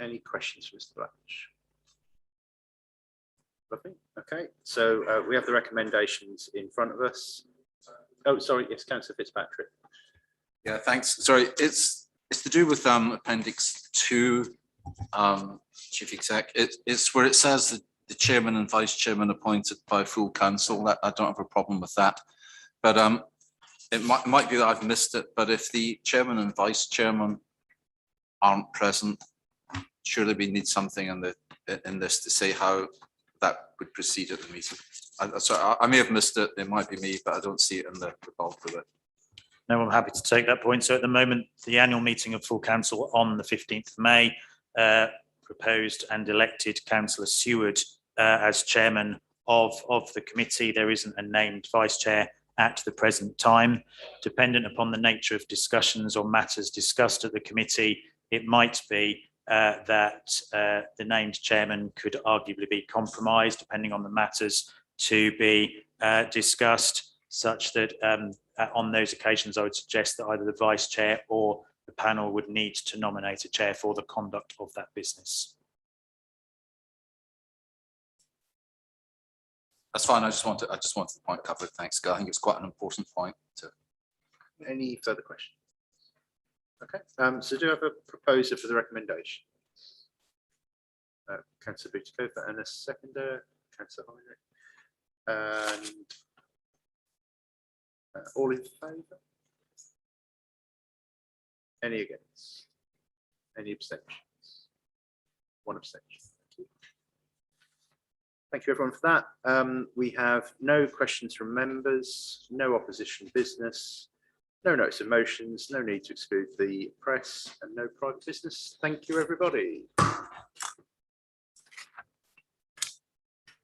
Any questions, Mr. Blatch? Lovely. Okay, so we have the recommendations in front of us. Oh, sorry, yes, Councillor Fitzpatrick. Yeah, thanks. Sorry, it's to do with Appendix 2, Chief Exec. It's where it says that the chairman and vice chairman appointed by full council. That I don't have a problem with that, but it might be that I've missed it. But if the chairman and vice chairman aren't present, surely we need something in this to say how that would proceed at the meeting. I may have missed it. It might be me, but I don't see it in the bulk of it. No, I'm happy to take that point. So at the moment, the annual meeting of full council on the 15th of May proposed and elected Councillor Seward as chairman of the committee. There isn't a named vice chair at the present time. Dependent upon the nature of discussions or matters discussed at the committee, it might be that the named chairman could arguably be compromised depending on the matters to be discussed, such that on those occasions I would suggest that either the vice chair or the panel would need to nominate a chair for the conduct of that business. That's fine. I just wanted the point covered. Thanks, Guy. I think it's quite an important point. Any further questions? Okay, so do you have a proposer for the recommendation? Councillor Butikofer and a seconder, Councillor Heinrich. And all in favour? Any against? Any abstentions? One abstention. Thank you. Thank you everyone for that. We have no questions from members, no opposition business, no notice of motions, no need to exclude the press, and no private business. Thank you, everybody.